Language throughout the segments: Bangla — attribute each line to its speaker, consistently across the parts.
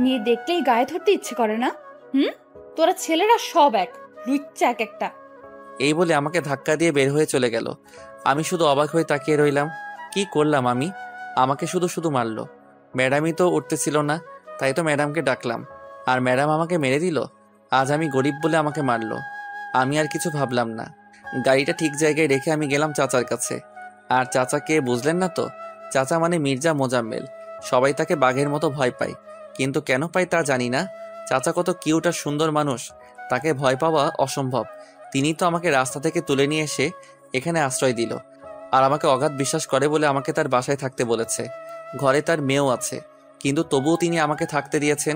Speaker 1: মেয়ে দেখলেই গায়ে ধরতে ইচ্ছে করে না? তোরা ছেলেরা সব এক, লুচ্চা এক একটা।
Speaker 2: এই বলে আমাকে ধাক্কা দিয়ে বের হয়ে চলে গেল। আমি শুধু অবাক হয়ে তাকিয়ে রইলাম। কি করলাম আমি? আমাকে শুধু শুধু মারলো। ম্যাডামই তো উঠতেছিল না, তাই তো ম্যাডামকে ডাকলাম, আর ম্যাডাম আমাকে মেরে দিল। আজ আমি গরিব বলে আমাকে মারলো। আমি আর কিছু ভাবলাম না। গাড়িটা ঠিক জায়গায় রেখে আমি গেলাম চাচার কাছে। আর চাচাকে বুঝলেন না তো? চাচা মানে মির্জা মোজাম্মেল। সবাই তাকে বাঘের মতো ভয় পায়, কিন্তু কেন পায় তা জানি না। চাচা কত কিউট আর সুন্দর মানুষ, তাকে ভয় পাওয়া অসম্ভব। তিনি তো আমাকে রাস্তা থেকে তুলে নিয়ে এসে এখানে আশ্রয় দিল, আর আমাকে অগাধ বিশ্বাস করে বলে আমাকে তার বাসায় থাকতে বলেছে। ঘরে তার মেয়েও আছে, কিন্তু তবুও তিনি আমাকে থাকতে দিয়েছেন।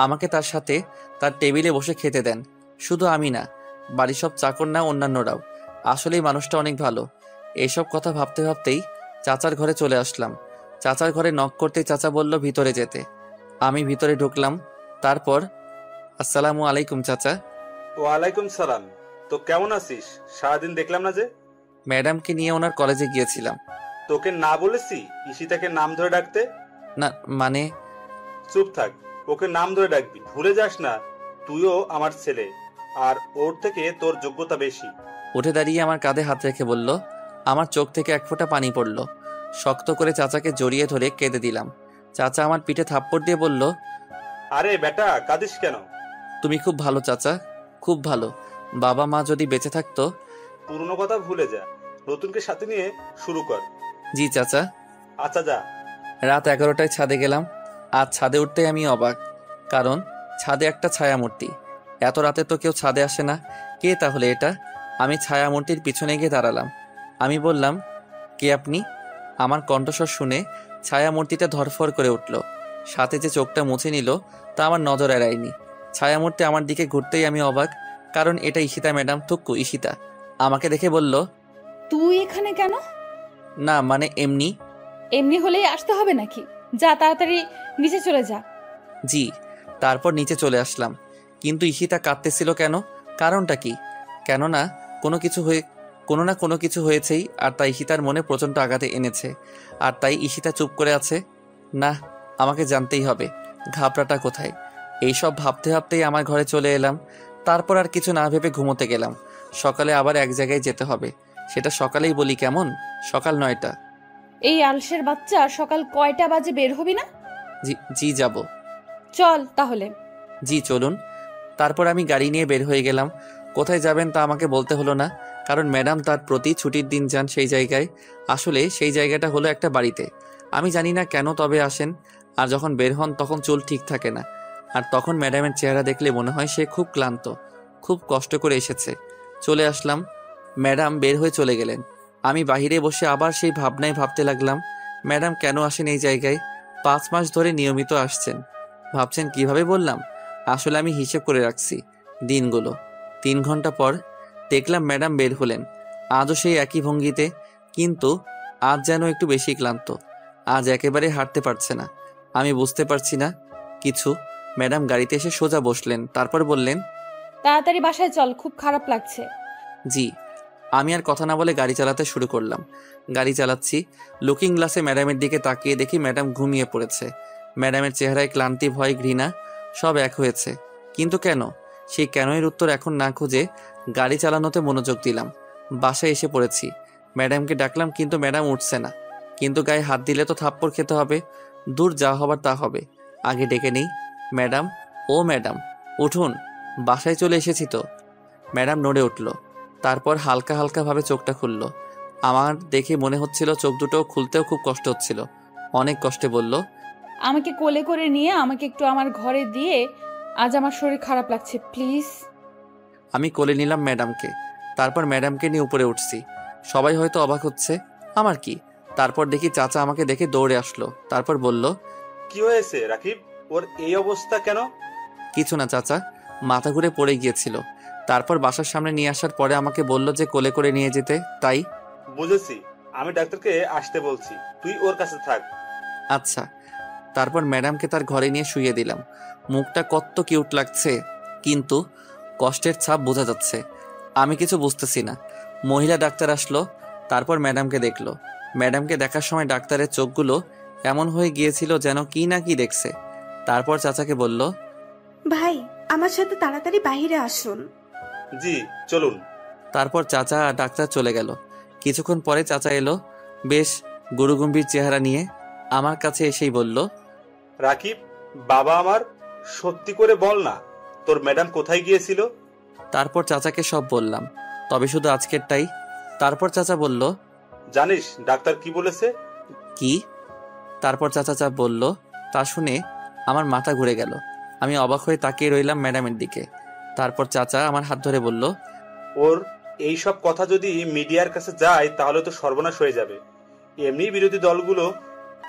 Speaker 2: আমাকে তার সাথে তার টেবিলে বসে খেতে দেন। শুধু আমি না, বাড়ির সব চাকর না, অন্যান্যরাও। আসলেই মানুষটা অনেক ভালো। এইসব কথা ভাবতে ভাবতেই চাচার ঘরে চলে আসলাম। চাচার ঘরে নক করতেই চাচা বলল ভিতরে যেতে। আমি ভিতরে ঢুকলাম। তারপর আসসালামু আলাইকুম চাচা।
Speaker 3: ওয়ালাইকুম সালাম। তো কেমন আছিস? সারাদিন দেখলাম না যে।
Speaker 2: ম্যাডামকে নিয়ে ওনার কলেজে গিয়েছিলাম।
Speaker 3: তোকে না বলেছি ঈশিতাকে নাম ধরে ডাকতে?
Speaker 2: না মানে?
Speaker 3: চুপ থাক, ওকে নাম ধরে ডাকবি, ভুলে যাস না তুইও আমার ছেলে, আর ওর থেকে তোর যোগ্যতা বেশি।
Speaker 2: উঠে দাঁড়িয়ে আমার কাঁধে হাত রেখে বলল। আমার চোখ থেকে এক ফোঁটা পানি পড়ল। শক্ত করে চাচাকে জড়িয়ে ধরে কেঁদে দিলাম। চাচা আমার পিঠে থাপ্পড় দিয়ে বলল,
Speaker 3: আরে বেটা, কাঁদিস কেন?
Speaker 2: তুমি খুব ভালো চাচা, খুব ভালো। বাবা মা যদি বেঁচে থাকতো।
Speaker 3: পুরনো কথা ভুলে যা, নতুনকে সাথে নিয়ে শুরু কর।
Speaker 2: জি চাচা।
Speaker 3: আচ্ছা যা।
Speaker 2: রাত 11টায় ছাদে গেলাম। আজ ছাদে উঠতেই আমি অবাক, কারণ ছাদে একটা ছায়ামূর্তি। এত রাতে তো কেউ ছাদে আসে না। কে তাহলে এটা? আমি ছায়ামূর্তির পিছনে গিয়ে দাঁড়ালাম। আমি বললাম, কে আপনি? আমার কণ্ঠস্বর শুনে ছায়ামূর্তিটা ধরফর করে উঠল। সাথে যে চোখটা মুছে নিল তা আমার নজর এড়ায়নি। ছায়ামূর্তি আমার দিকে ঘুরতেই আমি অবাক, কারণ এটা ঈশিতা ম্যাডাম। থুক্কু ঈশিতা আমাকে দেখে বলল,
Speaker 1: তুই এখানে কেন?
Speaker 2: না মানে এমনি।
Speaker 1: এমনি হলেই আসতে হবে নাকি? যা তাড়াতাড়ি নিচে চলে যা।
Speaker 2: জি। তারপর নিচে চলে আসলাম। কিন্তু ঈশিতা কাঁদতেছিল কেন? কারণটা কি? কেননা কোনো না কোনো কিছু হয়েছেই, আর তাই ঈশিতার মনে প্রচণ্ড আঘাতে এনেছে। আর তাই ঈশিতা চুপ করে আছে। না, আমাকে জানতেই হবে ঘাবড়াটা কোথায়। এইসব ভাবতে ভাবতেই আমার ঘরে চলে এলাম। তারপর আর কিছু না ভেবে ঘুমোতে গেলাম। সকালে আবার এক জায়গায় যেতে হবে। সেটা সকালেই বলি কেমন? সকাল 9টা।
Speaker 1: এই আলসের বাচ্চা, সকাল কয়টা বাজে বের হবি না?
Speaker 2: জি জি যাব।
Speaker 1: চল তাহলে।
Speaker 2: জি চলুন। তারপর আমি গাড়ি নিয়ে বের হয়ে গেলাম। কোথায় যাবেন তা আমাকে বলতে হলো না, কারণ ম্যাডাম তার প্রতি ছুটির দিন যান সেই জায়গায়। আসলে সেই জায়গাটা হলো একটা বাড়িতে। আমি জানি না কেন, তবে আসেন। আর যখন বের হন তখন চুল ঠিক থাকে না। আর তখন ম্যাডামের চেহারা দেখলে মনে হয় সে খুব ক্লান্ত, খুব কষ্ট করে এসেছে। চলে আসলাম। ম্যাডাম বের হয়ে চলে গেলেন। আমি বাহিরে বসে আবার সেই ভাবনায় ভাবতে লাগলাম, ম্যাডাম কেন আসেন এই জায়গায়? 5 মাস ধরে নিয়মিত আসছেন। ভাবছেন কিভাবে বললাম? আসলে আমি হিসেব করে রাখছি দিনগুলো। 3 ঘন্টা পর দেখলাম ম্যাডাম বের হলেন। আজও সেই একই ভঙ্গিতে, কিন্তু আজ যেন একটু বেশি ক্লান্ত। আজ একেবারে হাঁটতে পারছে না। আমি বুঝতে পারছি না কিছু। ম্যাডাম গাড়িতে এসে সোজা বসলেন, তারপর বললেন,
Speaker 1: তাড়াতাড়ি বাসায় চল, খুব খারাপ লাগছে।
Speaker 2: জি। আমি আর কথা না বলে গাড়ি চালাতে শুরু করলাম। গাড়ি চালাচ্ছি, লুকিং গ্লাসে ম্যাডামের দিকে তাকিয়ে দেখি ম্যাডাম ঘুমিয়ে পড়েছে। ম্যাডামের চেহারায় ক্লান্তি, ভয়, ঘৃণা সব এক হয়েছে। কিন্তু কেন? সেই কেনয়ের উত্তর এখন না খুঁজে গাড়ি চালানোতে মনোযোগ দিলাম। বাসায় এসে পড়েছি। ম্যাডামকে ডাকলাম, কিন্তু ম্যাডাম উঠছে না। কিন্তু গায়ে হাত দিলে তো থাপ্পড় খেতে হবে। দূর, যা হবার তা হবে। আগে ডেকে নেই। ম্যাডাম, ও ম্যাডাম, উঠুন, বাসায় চলে এসেছি তো। ম্যাডাম নড়ে উঠল। তারপর হালকা হালকা ভাবে চোখটা খুলল। আমার দেখে মনে হচ্ছিল চোখ দুটো খুলতেও খুব কষ্ট হচ্ছিল। অনেক কষ্টে বলল,
Speaker 1: আমাকে কোলে করে নিয়ে আমাকে একটু আমার ঘরে দিয়ে, আজ আমার শরীর খারাপ লাগছে, প্লিজ।
Speaker 2: আমি কোলে নিলাম ম্যাডামকে। তারপর ম্যাডামকে নিয়ে উপরে উঠছি। সবাই হয়তো অবাক হচ্ছে, আমার কি। তারপর দেখি চাচা আমাকে দেখে দৌড়ে আসলো। তারপর বলল,
Speaker 3: কি হয়েছে রাকিব, ওর এই অবস্থা কেন?
Speaker 2: কিছু না চাচা, মাথা ঘুরে পড়ে গিয়েছিল। তারপর বাসার সামনে নিয়ে আসার পরে আমাকে বলল যে কোলে করে নিয়ে যেতে, তাই।
Speaker 3: বুঝেছি, আমি ডাক্তারকে আসতে বলছি, তুই ওর কাছে থাক।
Speaker 2: আচ্ছা। তারপর ম্যাডামকে তার ঘরে নিয়ে শুইয়ে দিলাম। মুখটা কত কিউট লাগছে, কিন্তু কষ্টের ছাপ বোঝা যাচ্ছে। আমি কিছু বুঝতেছি না। মহিলা ডাক্তার আসলো। তারপর ম্যাডামকে দেখলো। ম্যাডামকে দেখার সময় ডাক্তারের চোখগুলো এমন হয়ে গিয়েছিল যেন কি না কি দেখছে। তারপর চাচাকে বলল,
Speaker 4: ভাই, আমার সাথে তাড়াতাড়ি বাইরে আসুন।
Speaker 3: জি চলুন।
Speaker 2: তারপর চাচা আর ডাক্তার চলে গেল। কিছুক্ষণ পরে চাচা এলো, বেশ গুরুগম্ভীর চেহারা নিয়ে আমার কাছে এসেই বলল,
Speaker 3: রাকিব, বাবা আমার, সত্যি করে বল না, তোর ম্যাডাম কোথায় গিয়েছিল?
Speaker 2: তারপর চাচাকে সব বললাম, তবে শুধু আজকেরটাই। তারপর চাচা বলল,
Speaker 3: জানিস ডাক্তার কি বলেছে?
Speaker 2: কি? তারপর চাচা বলল। তা শুনে আমার মাথা ঘুরে গেল। আমি অবাক হয়ে তাকিয়ে রইলাম ম্যাডামের দিকে। তারপর চাচা আমার হাত ধরে বলল,
Speaker 3: ওর এই সব কথা যদি মিডিয়ার কাছে যায় তাহলে তো সর্বনাশ হয়ে যাবে। এমনি বিরোধী দলগুলো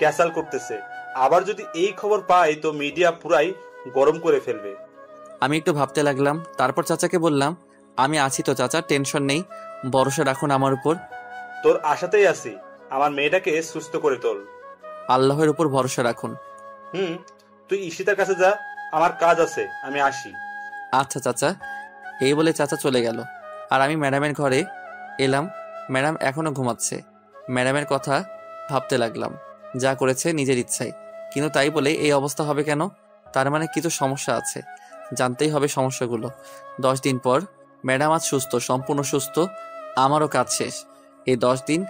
Speaker 3: ক্যাসাল করতেছে, আবার যদি এই খবর পায় তো মিডিয়া পুরাই গরম করে ফেলবে।
Speaker 2: আমি একটু ভাবতে লাগলাম। তারপর চাচাকে বললাম, আমি আছি তো চাচা, টেনশন নেই, ভরসা রাখুন আমার উপর।
Speaker 3: তোর আশাতেই আছি, আমার মেয়েটাকে সুস্থ করে তোল।
Speaker 2: আল্লাহের উপর ভরসা রাখুন।
Speaker 3: তুই ঈশিতার কাছে যা, আমার কাজ আছে, আমি আসি।
Speaker 2: আচ্ছা চাচা। এই বলে চাচা চলে গেল। আর আমি ম্যাডামের ঘরে এলাম। ম্যাডাম এখনো ঘুমাচ্ছে। ম্যাডামের কথা ভাবতে লাগলাম। যা করেছে নিজের ইচ্ছায়, কিন্তু তাই বলে এই অবস্থা হবে কেন? তার মানে কিছু সমস্যা আছে, জানতেই হবে সমস্যাগুলো। 10 দিন পর ম্যাডাম আজ সুস্থ, সম্পূর্ণ সুস্থ। আমারও কাজ শেষ। এই 10 দিন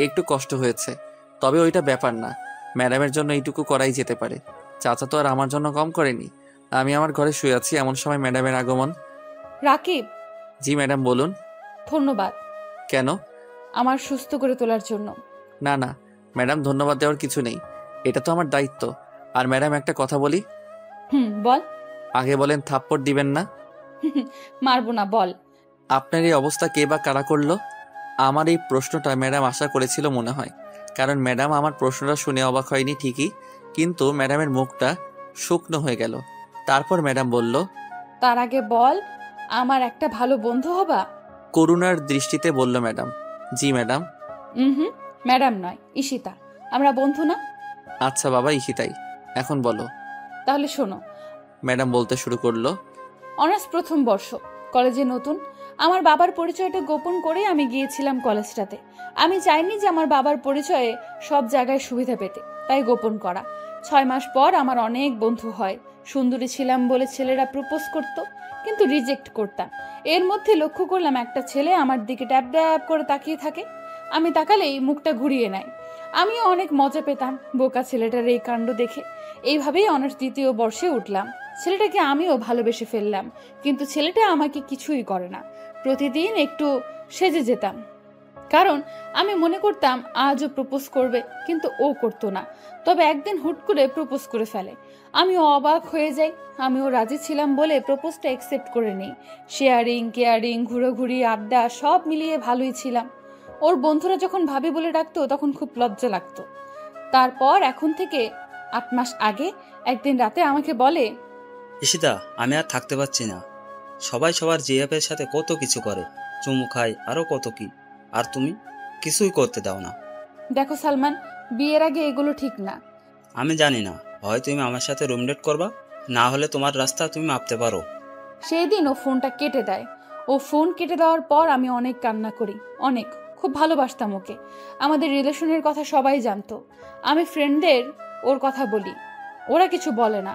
Speaker 2: একটু কষ্ট হয়েছে, তবে ওইটা ব্যাপার না। ম্যাডামের জন্য এইটুকু করাই যেতে পারে। চাচা তো আর আমার জন্য কম করেনি। আমি আমার ঘরে শুয়ে আছি, এমন সময় ম্যাডামের আগমন।
Speaker 1: রাকিব,
Speaker 2: জি ম্যাডাম বলুন।
Speaker 1: ধন্যবাদ
Speaker 2: কেন?
Speaker 1: আমার সুস্থ করে তোলার জন্য।
Speaker 2: না না ম্যাডাম, ধন্যবাদ দেওয়ার কিছু নেই, এটা তো আমার দায়িত্ব। আর ম্যাডাম একটা কথা বলি।
Speaker 1: বল।
Speaker 2: আগে বলেন থাপ্পড় দিবেন না।
Speaker 1: মারবো না, বল।
Speaker 2: আপনার এই অবস্থা কে বা কারা করলো? আমার এই প্রশ্নটা ম্যাডাম আশা করেছিল মনে হয়, কারণ ম্যাডাম আমার প্রশ্নটা শুনে অবাক হয়নি ঠিকই, কিন্তু ম্যাডামের মুখটা শুকনো হয়ে গেল। তারপর ম্যাডাম বলল,
Speaker 1: তার আগে বল, আমার একটা ভালো বন্ধু হবা?
Speaker 2: করুণার দৃষ্টিতে বলল ম্যাডাম। জি ম্যাডাম।
Speaker 1: হুম, ম্যাডাম নয়, ঈশিতা। আমরা বন্ধু না?
Speaker 2: আচ্ছা বাবা, ইশিতাই। এখন বলো।
Speaker 1: তাহলে শোনো।
Speaker 2: ম্যাডাম বলতে শুরু করলো,
Speaker 1: অনার্স প্রথম বর্ষ, কলেজে নতুন। আমার বাবার পরিচয়টা গোপন করে আমি গিয়েছিলাম কলেজটাতে। আমি চাইনি যে আমার বাবার পরিচয়ে সব জায়গায় সুবিধা পেতে, তাই গোপন করা। 6 মাস পর আমার অনেক বন্ধু হয়। সুন্দরী ছিলাম বলে ছেলেরা প্রপোজ করত, কিন্তু রিজেক্ট করতাম। এর মধ্যে লক্ষ্য করলাম একটা ছেলে আমার দিকে ট্যাপ ট্যাপ করে তাকিয়ে থাকে। আমি তাকালেই মুখটা ঘুরিয়ে নেয়। আমিও অনেক মজা পেতাম বোকা ছেলেটার এই কাণ্ড দেখে। এইভাবেই অনার্স দ্বিতীয় বর্ষে উঠলাম। ছেলেটাকে আমিও ভালোবেসে ফেললাম, কিন্তু ছেলেটা আমাকে কিছুই করে না। প্রতিদিন একটু সেজে যেতাম, কারণ আমি মনে করতাম আজও প্রপোজ করবে, কিন্তু ও করতো না। তবে একদিন হুট করে প্রপোজ করে ফেলে। আমিও অবাক হয়ে যাই। আমিও রাজি ছিলাম বলে প্রপোজটা অ্যাকসেপ্ট করে নিই। শেয়ারিং, কেয়ারিং, ঘুরোঘুরি, আড্ডা সব মিলিয়ে ভালোই ছিলাম। ওর বন্ধুরা যখন ভাবি বলে ডাকতো তখন খুব লজ্জা লাগতো। তারপর এখন থেকে 8 মাস আগে একদিন রাতে আমাকে বলে,
Speaker 5: ঈশিতা, আমি আর থাকতে পারছি না। সবাই সবার জিএফের সাথে কত কিছু করে, চুমু খায়, আরো কত কি, আর তুমি কিছুই করতে দাও না।
Speaker 1: দেখো সালমান, বিয়ের আগে এগুলো ঠিক না।
Speaker 5: আমি জানি না, হয় তুমি আমার সাথে রুমডেট করবা, না হলে তোমার রাস্তা তুমি মাপতে পারো।
Speaker 1: সেই দিন ও ফোনটা কেটে দেয়। ও ফোন কেটে দেওয়ার পর আমি অনেক কান্না করি, অনেক। খুব ভালোবাসতাম ওকে। আমাদের রিলেশনের কথা সবাই জানতো। আমি ফ্রেন্ডদের ওর কথা বলি, ওরা কিছু বলে না,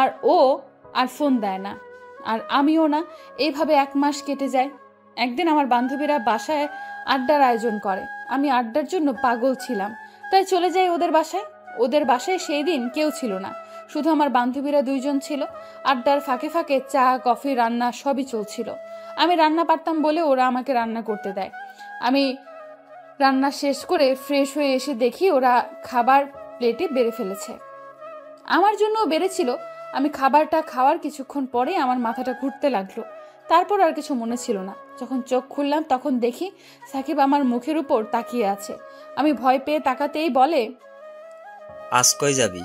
Speaker 1: আর ও আর ফোন দেয় না, আর আমিও না। এইভাবে 1 মাস কেটে যায়। একদিন আমার বান্ধবীরা বাসায় আড্ডার আয়োজন করে। আমি আড্ডার জন্য পাগল ছিলাম, তাই চলে যাই ওদের বাসায়। ওদের বাসায় সেই দিন কেউ ছিল না, শুধু আমার বান্ধবীরা 2 জন ছিল। আড্ডার ফাঁকে ফাঁকে চা, কফি, রান্না সবই চলছিল। আমি রান্না পারতাম বলে ওরা আমাকে রান্না করতে দেয়। আমি রান্না শেষ করে ফ্রেশ হয়ে এসে দেখি ওরা খাবার প্লেটে বেড়ে ফেলেছে। আমার জন্যও বেড়েছিল। আমি খাবারটা খাওয়ার কিছুক্ষণ পরে আমার মাথাটা ঘুরতে লাগলো। তারপর আর কিছু মনে ছিল না। যখন চোখ খুললাম তখন দেখি সাকিব আমার মুখের উপর তাকিয়ে আছে। আমি ভয় পেয়ে তাকাতেই বলে,
Speaker 5: আজ কই যাবি?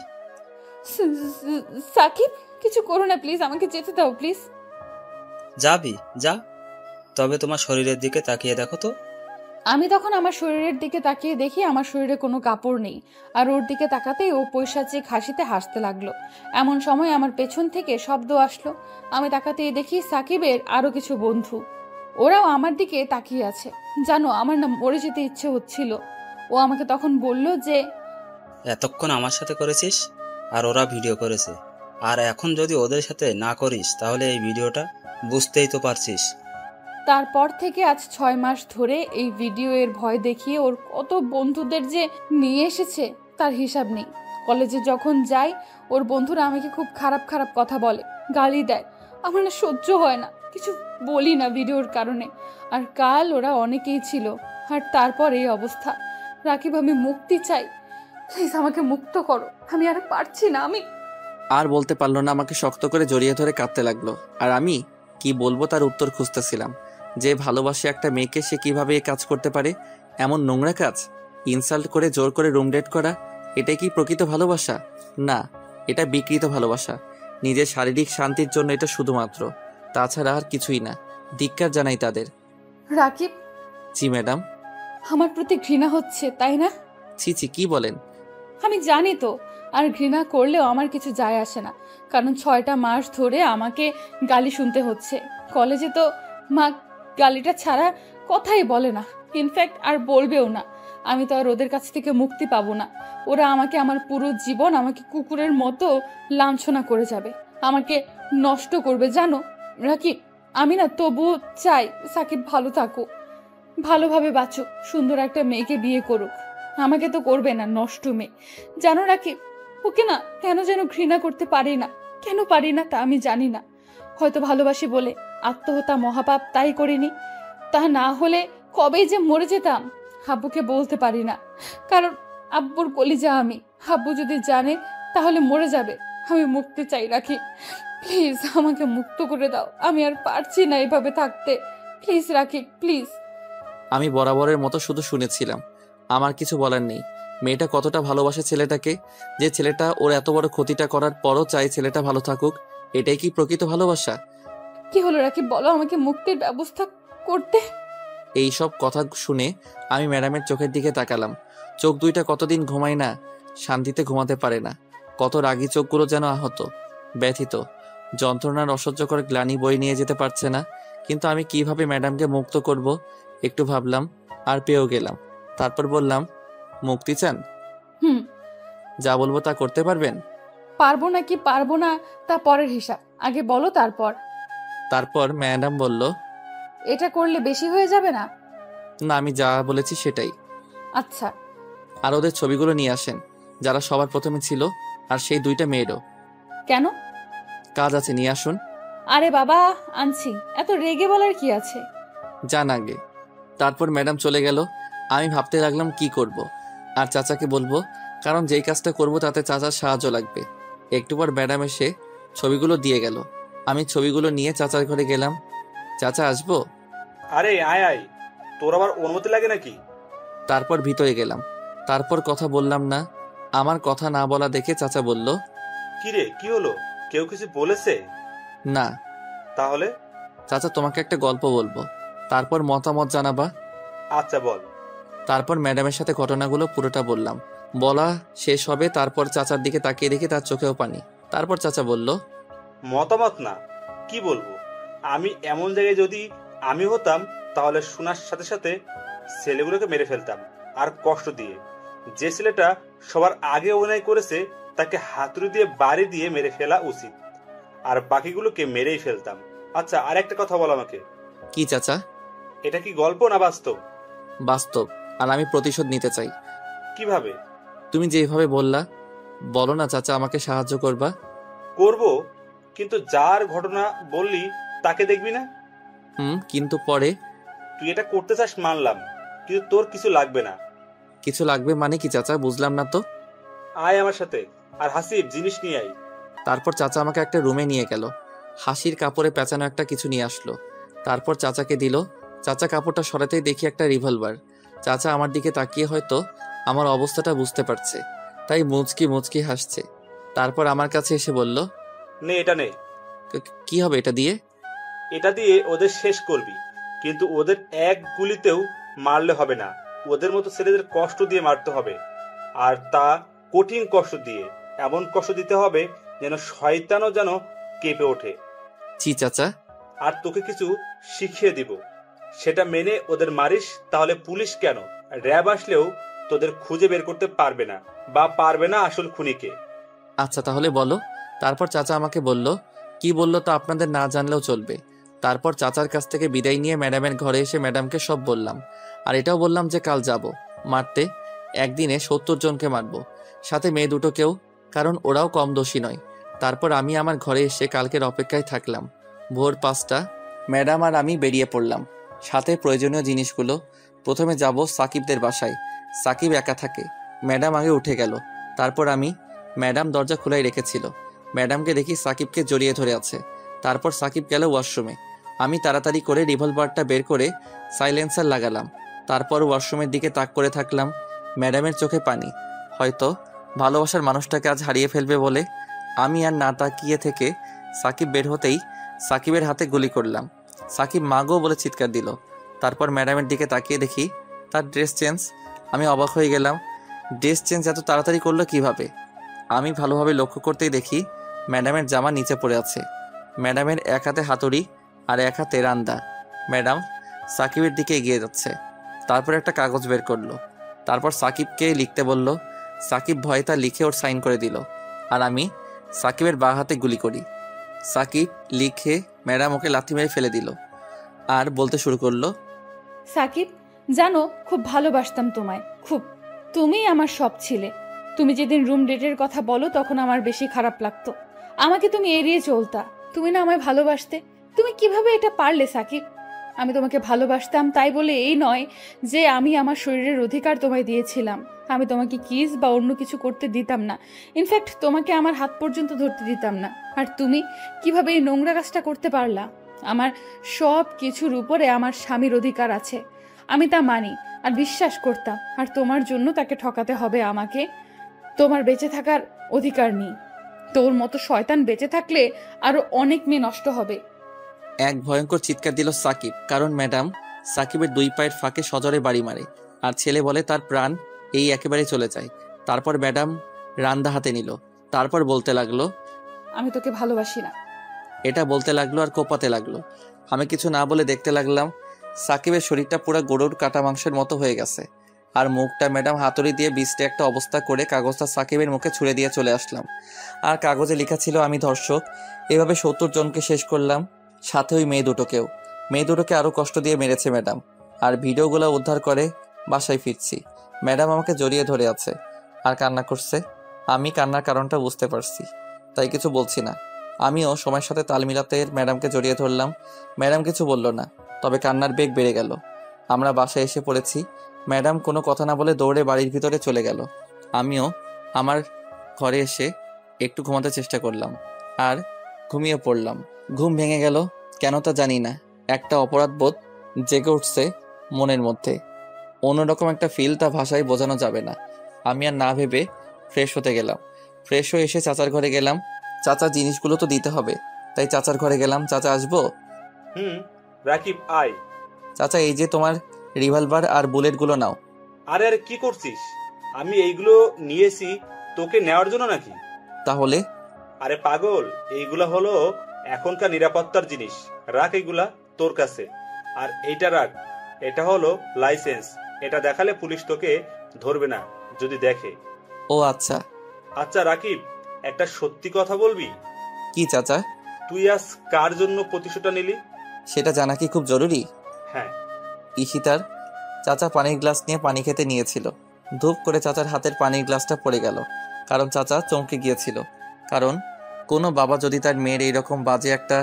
Speaker 1: সাকিব, কিছু করো না প্লিজ, আমাকে যেতে দাও প্লিজ।
Speaker 5: যাবি যা, তবে তোমার শরীরের দিকে তাকিয়ে দেখো তো।
Speaker 1: আমি তখন আমার শরীরের দিকে তাকিয়ে দেখি আমার শরীরে কোনো কাপড় নেই। আর ওর দিকে তাকাতেই ও পৈশাচিক হাসিতে হাসতে লাগলো। এমন সময় আমার পেছন থেকে শব্দ আসলো। আমি তাকাতেই দেখি সাকিবের আরো কিছু বন্ধু, ওরাও আমার দিকে তাকিয়ে আছে। জানো, আমার না মরে যেতে ইচ্ছে হচ্ছিল। ও আমাকে তখন বলল যে,
Speaker 5: এতক্ষণ আমার সাথে করেছিস আর ওরা ভিডিও করেছে, আর এখন যদি ওদের সাথে না করিস তাহলে এই ভিডিওটা বুঝতেই তো পারছিস।
Speaker 1: তারপর থেকে আজ 6 মাস ধরে এই ভিডিও এর ভয় দেখিয়ে ওর কত বন্ধুদের যে নিয়ে এসেছে তার হিসাব নেই। কলেজে যখন যাই ওর বন্ধুরা আমাকে খুব খারাপ খারাপ কথা বলে, গালি দেয়। আমার না সহ্য হয় না, কিছু বলি না ভিডিওর কারণে। আর কাল ওরা অনেকেই ছিল, আর তারপর এই অবস্থা। রাকিব, আমি মুক্তি চাই, প্লিজ আমাকে মুক্ত করো, আমি আর পারছি না। আমি
Speaker 2: আর বলতে পারলো না, আমাকে শক্ত করে জড়িয়ে ধরে কাঁদতে লাগলো। আর আমি কি বলবো তার উত্তর খুঁজতেছিলাম। যে ভালোবাসে একটা মেয়েকে সে কিভাবে এই কাজ করতে পারে, এমন নোংরা কাজ, ইনসাল্ট করে জোর করে রুম ডেট করা, এটাই কি প্রকৃত ভালোবাসা? না, এটা বিকৃত ভালোবাসা। নিজের শারীরিক শান্তির জন্য এটা শুধুমাত্র, তাছাড়া আর কিছুই না। ধিক্কার জানাই তাদের।
Speaker 1: রাকিব,
Speaker 2: জি ম্যাডাম।
Speaker 1: আমার প্রতি ঘৃণা হচ্ছে, তাই না?
Speaker 2: ছি ছি, কি বলেন?
Speaker 1: আমি জানি তো, আর ঘৃণা করলেও আমার কিছু যায় আসে না, কারণ 6টা মাস ধরে আমাকে গালি শুনতে হচ্ছে। কলেজে তো মা গালিটা ছাড়া কথাই বলে না, ইনফ্যাক্ট আর বলবেও না। আমি তো আর ওদের কাছ থেকে মুক্তি পাবো না। ওরা আমাকে আমার পুরো জীবন আমাকে কুকুরের মতো লাঞ্ছনা করে যাবে, আমাকে নষ্ট করবে, জানো রাকিব। আমি না তবুও চাই সাকিব ভালো থাকুক, ভালোভাবে বাঁচুক, সুন্দর একটা মেয়েকে বিয়ে করুক। আমাকে তো করবে না, নষ্ট মেয়ে। জানো রাকিব, ওকে না কেন যেন ঘৃণা করতে পারি না। কেন পারি না তা আমি জানি না। হয়তো ভালোবাসি বলে। আত্মহত্যা মহাপাপ, তাই করিনি। তা না হলে কবেই যে মরে যেতাম। আব্বুকে বলতে পারি না, কারণ আব্বুর কলিজা আমি। আব্বু যদি জানে তাহলে মরে যাবে। আমি মুক্তি চাই রাকিব, প্লিজ আমাকে মুক্ত করে দাও। আমি আর পারছি না এভাবে থাকতে। Please Rakib, please.
Speaker 2: আমি বরাবরের মতো শুধু শুনেছিলাম, আমার কিছু বলার নেই। মেয়েটা কতটা ভালোবাসে ছেলেটাকে, যে ছেলেটা ওর এত বড় ক্ষতিটা করার পরও চাই ছেলেটা ভালো থাকুক। এটাই কি প্রকৃত ভালোবাসা?
Speaker 1: কি হলো রাকিব, বলো আমাকে মুক্তির ব্যবস্থা করতে।
Speaker 2: এই সব কথা শুনে আমি ম্যাডামের চোখের দিকে তাকালাম। চোখ দুইটা কতদিন ঘুমায় না, শান্তিতে ঘুমাতে পারে না। কত রাগী চোখগুলো যেন আহত, ব্যথিত, যন্ত্রণার অসহ্যকর গ্লানি বই নিয়ে যেতে পারছে না। কিন্তু আমি কিভাবে ম্যাডামকে মুক্ত করব একটু ভাবলাম, আর পেয়েও গেলাম। তারপর বললাম, মুক্তি চান?
Speaker 1: হুম।
Speaker 2: যা বলবো তা করতে পারবেন?
Speaker 1: পারবো নাকি পারবো না তা পরের হিসাব, আগে বলো তারপর।
Speaker 2: তারপর ম্যাডাম বলল,
Speaker 1: এটা করলে বেশি হয়ে যাবে না?
Speaker 2: না, আমি যা বলেছি সেটাই।
Speaker 1: আচ্ছা।
Speaker 2: আর ওদের ছবিগুলো নিয়ে আসেন, যারা সবার প্রথমে ছিল, আর সেই 2টা মেয়েরও।
Speaker 1: কেন?
Speaker 2: কাজ আছে, নিয়ে আসুন।
Speaker 1: আরে বাবা, আনছি, এত রেগে বলার কি আছে।
Speaker 2: যান আগে। তারপর ম্যাডাম চলে গেল। আমি ভাবতে লাগলাম কি করব, আর চাচাকে বলবো, কারণ যেই কাজটা করব তাতে চাচার সাহায্য লাগবে। একটু পর ম্যাডাম এসে ছবিগুলো দিয়ে গেল। আমি ছবিগুলো নিয়ে চাচার ঘরে গেলাম। চাচা, আসবো?
Speaker 3: আরে আয় আয়, তোর আবার অনুমতি লাগে নাকি?
Speaker 2: তারপর ভিতরে গেলাম। তারপর কথা বললাম না। আমার কথা না বলা দেখে চাচা বলল,
Speaker 3: কি রে, কি হলো? কেউ কিছু বলেছে?
Speaker 2: না।
Speaker 3: তাহলে?
Speaker 2: চাচা, তোমাকে একটা গল্প বলবো, তারপর মতামত জানাবা।
Speaker 3: আচ্ছা বল।
Speaker 2: তারপর ম্যাডামের সাথে ঘটনাগুলো পুরোটা বললাম। বলা শেষ হবে, তারপর চাচার দিকে তাকিয়ে দেখি তার চোখেও পানি। তারপর চাচা বলল,
Speaker 3: মতামত না, কি বলবো? আমি এমন জায়গায় যদি আমি হতাম তাহলে শোনার সাথে সাথে ছেলেগুলোকে মেরে ফেলতাম, আর কষ্ট দিয়ে। যে ছেলেটা সবার আগে অভিনয় করেছে তাকে হাতুড়ি দিয়ে বাড়ি দিয়ে মেরে ফেলা উচিত, আর বাকিগুলোকে মেরেই ফেলতাম। আচ্ছা, আর একটা কথা বল আমাকে।
Speaker 2: কি চাচা?
Speaker 3: এটা কি গল্প না বাস্তব?
Speaker 2: বাস্তব, আর আমি প্রতিশোধ নিতে চাই।
Speaker 3: কিভাবে?
Speaker 2: তুমি যেভাবে বললা, বলো না চাচা, আমাকে সাহায্য করবা।
Speaker 3: করব, কিন্তু যার ঘটনা বললি তাকে দেখবি না।
Speaker 2: কিন্তু পরে?
Speaker 3: তুই এটা করতে চাস মানলাম, কিন্তু তোর কিছু লাগবে না।
Speaker 2: কিছু লাগবে মানে কি চাচা, বুঝলাম না তো।
Speaker 3: আয় আমার সাথে, আর হাসিব জিনিস নিয়ে আয়।
Speaker 2: তারপর চাচা আমাকে একটা রুমে নিয়ে গেল। হাসির কাপড়ে পেঁচানো একটা কিছু নিয়ে আসলো। তারপর চাচাকে দিল। চাচা কাপড়টা সরাতেই দেখি একটা রিভলভার। চাচা আমার দিকে তাকিয়ে হয়তো আমার অবস্থাটা বুঝতে পারছে, তাই মুচকি মুচকি হাসছে। তারপর আমার কাছে এসে বলল,
Speaker 3: নে এটা নে।
Speaker 2: কি হবে এটা দিয়ে?
Speaker 3: এটা দিয়ে ওদের শেষ করবি, কিন্তু ওদের এক গুলিতেও মারলে হবে না। ওদের মতো ছেলেদের কষ্ট দিয়ে মারতে হবে, আর তা কঠিন কষ্ট দিয়ে। এমন কষ্ট দিতে হবে যেন শয়তানও যেন কেঁপে ওঠে।
Speaker 2: জি চাচা।
Speaker 3: আর তোকে কিছু শিখিয়ে দিব, সেটা মেনে ওদের মারিস, তাহলে পুলিশ কেন, র্যাব আসলেও তোদের খুঁজে বের করতে পারবে না, বা পারবে না আসল খুনিকে।
Speaker 2: আচ্ছা তাহলে বলো। তারপর চাচা আমাকে বলল, কি বললো তা আপনাদের না জানলেও চলবে। তারপর চাচার কাছ থেকে বিদায় নিয়ে ম্যাডামের ঘরে এসে ম্যাডামকে সব বললাম। আর এটাও বললাম যে কাল যাব মারতে, একদিনে 70 জনকে মারবো, সাথে মেয়ে দুটোকেও, কারণ ওরাও কম দোষী নয়। তারপর আমি আমার ঘরে এসে কালকের অপেক্ষায় থাকলাম। ভোর 5টা ম্যাডাম আর আমি বেরিয়ে পড়লাম, সাথে প্রয়োজনীয় জিনিসগুলো। প্রথমে যাব সাকিবদের বাসায়। সাকিব একা থাকে, ম্যাডাম আগে উঠে গেল। তারপর আমি, ম্যাডাম দরজা খোলাই রেখেছিল। ম্যাডামকে দেখি সাকিবকে জড়িয়ে ধরে আছে। তারপর সাকিব গেল ওয়াশরুমে। আমি তাড়াতাড়ি করে রিভলভারটা বের করে সাইলেন্সার লাগালাম। তারপর ওয়াশরুমের দিকে তাক করে থাকলাম। ম্যাডামের চোখে পানি, হয়তো ভালোবাসার মানুষটাকে আজ হারিয়ে ফেলবে বলে। আমি আর না তাকিয়ে থেকে সাকিব বের হতেই সাকিবের হাতে গুলি করলাম। সাকিব মাগো বলে চিৎকার দিল। তারপর ম্যাডামের দিকে তাকিয়ে দেখি তার ড্রেস চেঞ্জ। আমি অবাক হয়ে গেলাম, ড্রেস চেঞ্জ এত তাড়াতাড়ি করলো কিভাবে? আমি ভালোভাবে লক্ষ্য করতেই দেখি ম্যাডামের জামা নিচে পড়ে আছে। ম্যাডামের এক হাতে হাতুড়ি আর এক হাতে রান্দা। ম্যাডাম সাকিবের দিকে এগিয়ে যাচ্ছে। তারপর একটা কাগজ বের করলো। তারপর সাকিবকে লিখতে বলল। সাকিব ভয়ে তা লিখে ওর সাইন করে দিল। আর আমি সাকিবের বাঁ হাতে গুলি করি। সাকিব লিখে ম্যাডাম ওকে লাথি মেরে ফেলে দিল আর বলতে শুরু করলো,
Speaker 1: সাকিব, জানো খুব ভালোবাসতাম তোমায়, খুব। তুমিই আমার সব ছিলে। তুমি যেদিন রুম ডেটের কথা বলো তখন আমার বেশি খারাপ লাগতো। আমাকে তুমি এড়িয়ে চলতা। তুমি না আমায় ভালোবাসতে। তুমি কিভাবে এটা পারলে সাকিব? আমি তোমাকে ভালোবাসতাম তাই বলে এই নয় যে আমি আমার শরীরের অধিকার তোমায় দিয়েছিলাম। আমি তোমাকে কিস বা অন্য কিছু করতে দিতাম না। ইনফ্যাক্ট তোমাকে আমার হাত পর্যন্ত ধরতে দিতাম না। আর তুমি কিভাবে এই নোংরা কাজটা করতে পারলা? আমার সব কিছুর উপরে আমার স্বামীর অধিকার আছে, আমি তা মানি আর বিশ্বাস করতাম। আর তোমার জন্য তাকে ঠকাতে হবে আমাকে? তোমার বেঁচে থাকার অধিকার নেই। তোর মতো শয়তান বেঁচে থাকলে আরো অনেক মেয়ে নষ্ট হবে।
Speaker 2: এক ভয়ঙ্কর চিৎকার দিল সাকিব, কারণ ম্যাডাম সাকিবের 2 পায়ের ফাঁকে সজোরে বাড়ি মারে আর ছেলে বলে তার প্রাণ এই একেবারে চলে যায়। তারপর ম্যাডাম রান্দা হাতে নিল। তারপর বলতে লাগলো,
Speaker 1: আমি তোকে ভালোবাসি না।
Speaker 2: এটা বলতে লাগলো আর কোপাতে লাগলো। আমি কিছু না বলে দেখতে লাগলাম। সাকিবের শরীরটা পুরো গরুর কাটা মাংসের মতো হয়ে গেছে। আর মুখটা ম্যাডাম হাতুড়ি দিয়ে বিস্টে একটা অবস্থা করে কাগজটা সাকিবের মুখে ছুঁড়ে দিয়ে চলে আসলাম। আর কাগজে লেখা ছিল আমি ধর্ষক। এভাবে 70 জনকে শেষ করলাম, সাথে ওই মেয়ে দুটোকেও। মেয়ে দুটোকে আরও কষ্ট দিয়ে মেরেছে ম্যাডাম। আর ভিডিওগুলো উদ্ধার করে বাসায় ফিরছি। ম্যাডাম আমাকে জড়িয়ে ধরে আছে আর কান্না করছে। আমি কান্নার কারণটা বুঝতে পারছি, তাই কিছু বলছি না। আমিও সময়ের সাথে তাল মিলাতে ম্যাডামকে জড়িয়ে ধরলাম। ম্যাডাম কিছু বলল না, তবে কান্নার বেগ বেড়ে গেল। আমরা বাসায় এসে পড়েছি। ম্যাডাম কোনো কথা না বলে দৌড়ে বাড়ির ভিতরে চলে গেল। আমিও আমার ঘরে এসে একটু ঘুমাতে চেষ্টা করলাম আর ঘুমিয়ে পড়লাম। ঘুম ভেঙে গেল কেন তা জানি না। একটা অপরাধবোধ জেগে উঠছে মনের মধ্যে, অন্যরকম একটা ফিল, তা ভাষায় বোঝানো যাবে না। আমি আর না ভেবে ফ্রেশ হতে গেলাম। ফ্রেশ হয়ে এসে চাচার ঘরে গেলাম। চাচা জিনিসগুলো তো দিতে হবে, তাই চাচার ঘরে গেলাম। চাচা আসবো?
Speaker 3: রাকিব আয়।
Speaker 2: চাচা এই যে তোমার রিভলভার আর বুলেটগুলো নাও।
Speaker 3: আরে আরে কি করছিস? আমি এইগুলো নিয়েছি তোকে নেওয়ার জন্য নাকি?
Speaker 2: তাহলে?
Speaker 3: আরে পাগল, এইগুলা হলো এখনকার নিরাপত্তার জিনিস। রাখ এগুলা তোর কাছে। আর এইটা রাখ, এটা হলো লাইসেন্স। এটা দেখালে পুলিশ তোকে ধরবে না যদি দেখে।
Speaker 2: ও আচ্ছা।
Speaker 3: আচ্ছা রাকিব, একটা সত্যি কথা বলবি?
Speaker 2: কি চাচা?
Speaker 3: তুই আজ কার জন্য প্রতিশোধটা নিলি?
Speaker 2: সেটা জানা কি খুব জরুরি?
Speaker 3: হ্যাঁ।
Speaker 2: ঈশিতার। চাচা পানির গ্লাস নিয়ে পানি খেতে নিয়েছিল। ধূপ করে চাচার হাতের পানির গ্লাসটা পড়ে গেল, কারণ চাচা চমকে গিয়েছিল। কারণ কোনো বাবা যদি তার মেয়ের এইরকম বাজে একটা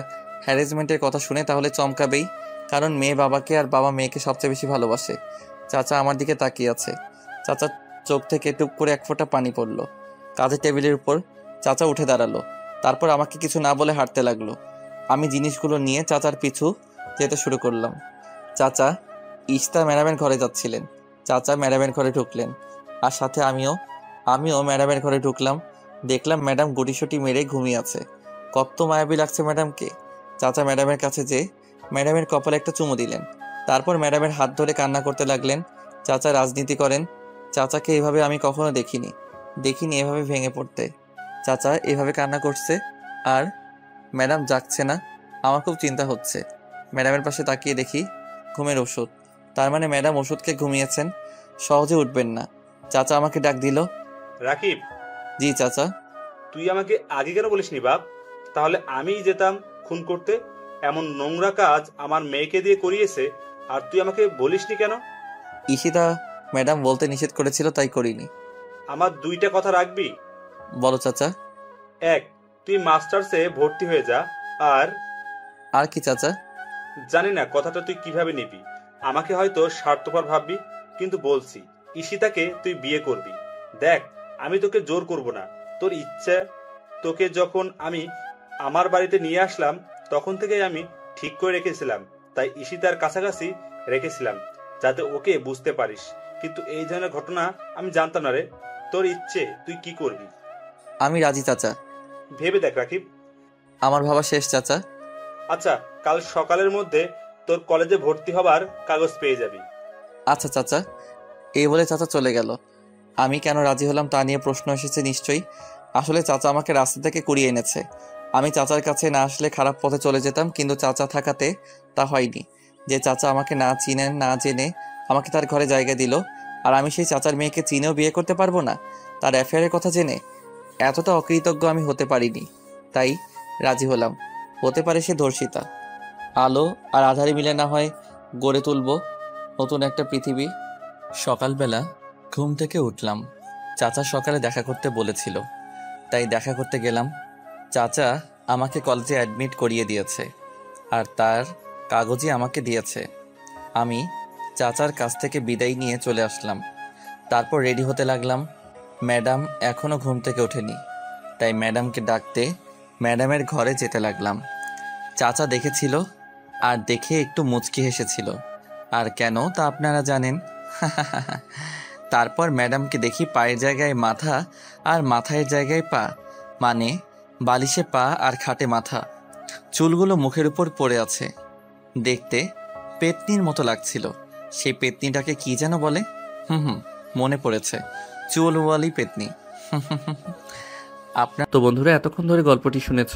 Speaker 2: হ্যারাসমেন্টের কথা শুনে তাহলে চমকাবেই, কারণ মেয়ে বাবাকে আর বাবা মেয়েকে সবচেয়ে বেশি ভালোবাসে। চাচা আমার দিকে তাকিয়ে আছে। চাচার চোখ থেকে টুপ করে এক ফোঁটা পানি পড়ল। কাজের টেবিলের উপর চাচা উঠে দাঁড়ালো। তারপর আমাকে কিছু না বলে হাঁটতে লাগলো। আমি জিনিসগুলো নিয়ে চাচার পিছু যেতে শুরু করলাম। চাচা ইশতা ম্যাডামের ঘরে যাচ্ছিলেন। চাচা ম্যাডামের ঘরে ঢুকলেন আর সাথে আমিও ম্যাডামের ঘরে ঢুকলাম। দেখলাম ম্যাডাম গুটিসুটি মেরে ঘুমিয়ে আছে। কত মায়াবী লাগছে ম্যাডামকে। চাচা ম্যাডামের কাছে যেয়ে ম্যাডামের কপালে একটা চুমু দিলেন। তারপর ম্যাডামের হাত ধরে কান্না করতে লাগলেন। চাচা রাজনীতি করেন। চাচাকে এভাবে আমি কখনো দেখিনি এভাবে ভেঙে পড়তে। চাচা এভাবে কান্না করছে আর ম্যাডাম জাগছে না। আমার খুব চিন্তা হচ্ছে। ম্যাডামের পাশে তাকিয়ে দেখি ঘুমের ওষুধ। তার মানে ম্যাডাম ওষুধকে ঘুমিয়েছেন, সহজে উঠবেন না। চাচা আমাকে ডাক দিল।
Speaker 3: রাকিব,
Speaker 2: জি চাচা।
Speaker 3: তুই আমাকে আগে কেন বলিসনি বাপ? তাহলে আমিই যেতাম খুন করতে। এমন নোংরা কাজ আমার মেয়েকে দিয়ে করিয়েছে, আর তুই আমাকে বলিসনি কেন?
Speaker 2: ঈশিতা ম্যাডাম বলতে নিষেধ করেছিল, তাই করিনি।
Speaker 3: আমার দুইটা কথা রাখবি।
Speaker 2: বলো চাচা।
Speaker 3: এক, তুই মাস্টার্সে ভর্তি হয়ে যা।
Speaker 2: আর কি চাচা?
Speaker 3: জানি না কথাটা তুই কিভাবে নিবি, আমাকে হয়তো স্বার্থপর ভাববি, কিন্তু বলছি ঈশিতাকে তুই বিয়ে করবি। দেখ, আমি তোকে জোর করব না, তোর ইচ্ছা। তোকে যখন আমি আমার বাড়িতে নিয়ে আসলাম তখন থেকেই আমি ঠিক করে রেখেছিলাম, তাই ঈশিতার কাছাকাছি রেখেছিলাম যাতে ওকে বুঝতে পারিস। কিন্তু এই ধরনের ঘটনা আমি জানতাম না রে। তোর ইচ্ছে, তুই কি করবি?
Speaker 2: আমি রাজি চাচা।
Speaker 3: ভেবে দেখ রাকিব।
Speaker 2: আমার ভাবা শেষ চাচা।
Speaker 3: আচ্ছা, কাল সকালের মধ্যে তোর কলেজে ভর্তি হবার কাগজ পেয়ে যাবি।
Speaker 2: আচ্ছা চাচা। এই বলে চাচা চলে গেল। আমি কেন রাজি হলাম তা নিয়ে প্রশ্ন এসেছে নিশ্চয়ই। আসলে চাচা আমাকে রাস্তা থেকে কুড়িয়ে এনেছে। আমি চাচার কাছে না আসলে খারাপ পথে চলে যেতাম, কিন্তু চাচা থাকাতে তা হয়নি। যে চাচা আমাকে না চিনেন না জেনে আমাকে তার ঘরে জায়গা দিল, আর আমি সেই চাচার মেয়েকে চিনেও বিয়ে করতে পারবো না, তার অ্যাফেয়ারের কথা জেনে। এতটা অকৃতজ্ঞ আমি হতে পারিনি, তাই রাজি হলাম। হতে পারে সে ধর্ষিতা। আলো আর আধারে মিলে না হয় গড়ে তুলব নতুন একটা পৃথিবী। সকালবেলা ঘুম থেকে উঠলাম। চাচা সকালে দেখা করতে বলেছিল, তাই দেখা করতে গেলাম। চাচা আমাকে কলেজে অ্যাডমিট করিয়ে দিয়েছে, আর তার কাগজই আমাকে দিয়েছে। আমি চাচার কাছ থেকে বিদায় নিয়ে চলে আসলাম। তারপর রেডি হতে লাগলাম। ম্যাডাম এখনও ঘুম থেকে ওঠেনি, তাই ম্যাডামকে ডাকতে ম্যাডামের ঘরে যেতে লাগলাম। চাচা দেখেছিল, আর দেখে একটু মুচকি হেসেছিল। আর কেন তা আপনারা জানেন। তারপর ম্যাডামকে দেখি পায়ের জায়গায় মাথা আর মাথায় জায়গায় পা, মানে বালিশে পা আর খাটে মাথা। চুলগুলো মুখের উপর পড়ে আছে। দেখতে পেতনির মতো লাগছিল। সেই পেতনিটাকে কি যেন বলে? মনে পড়েছে, চুলওয়ালি পেতনি। আপনার
Speaker 6: তো বন্ধুরা, এতক্ষণ ধরে গল্পটি শুনেছ।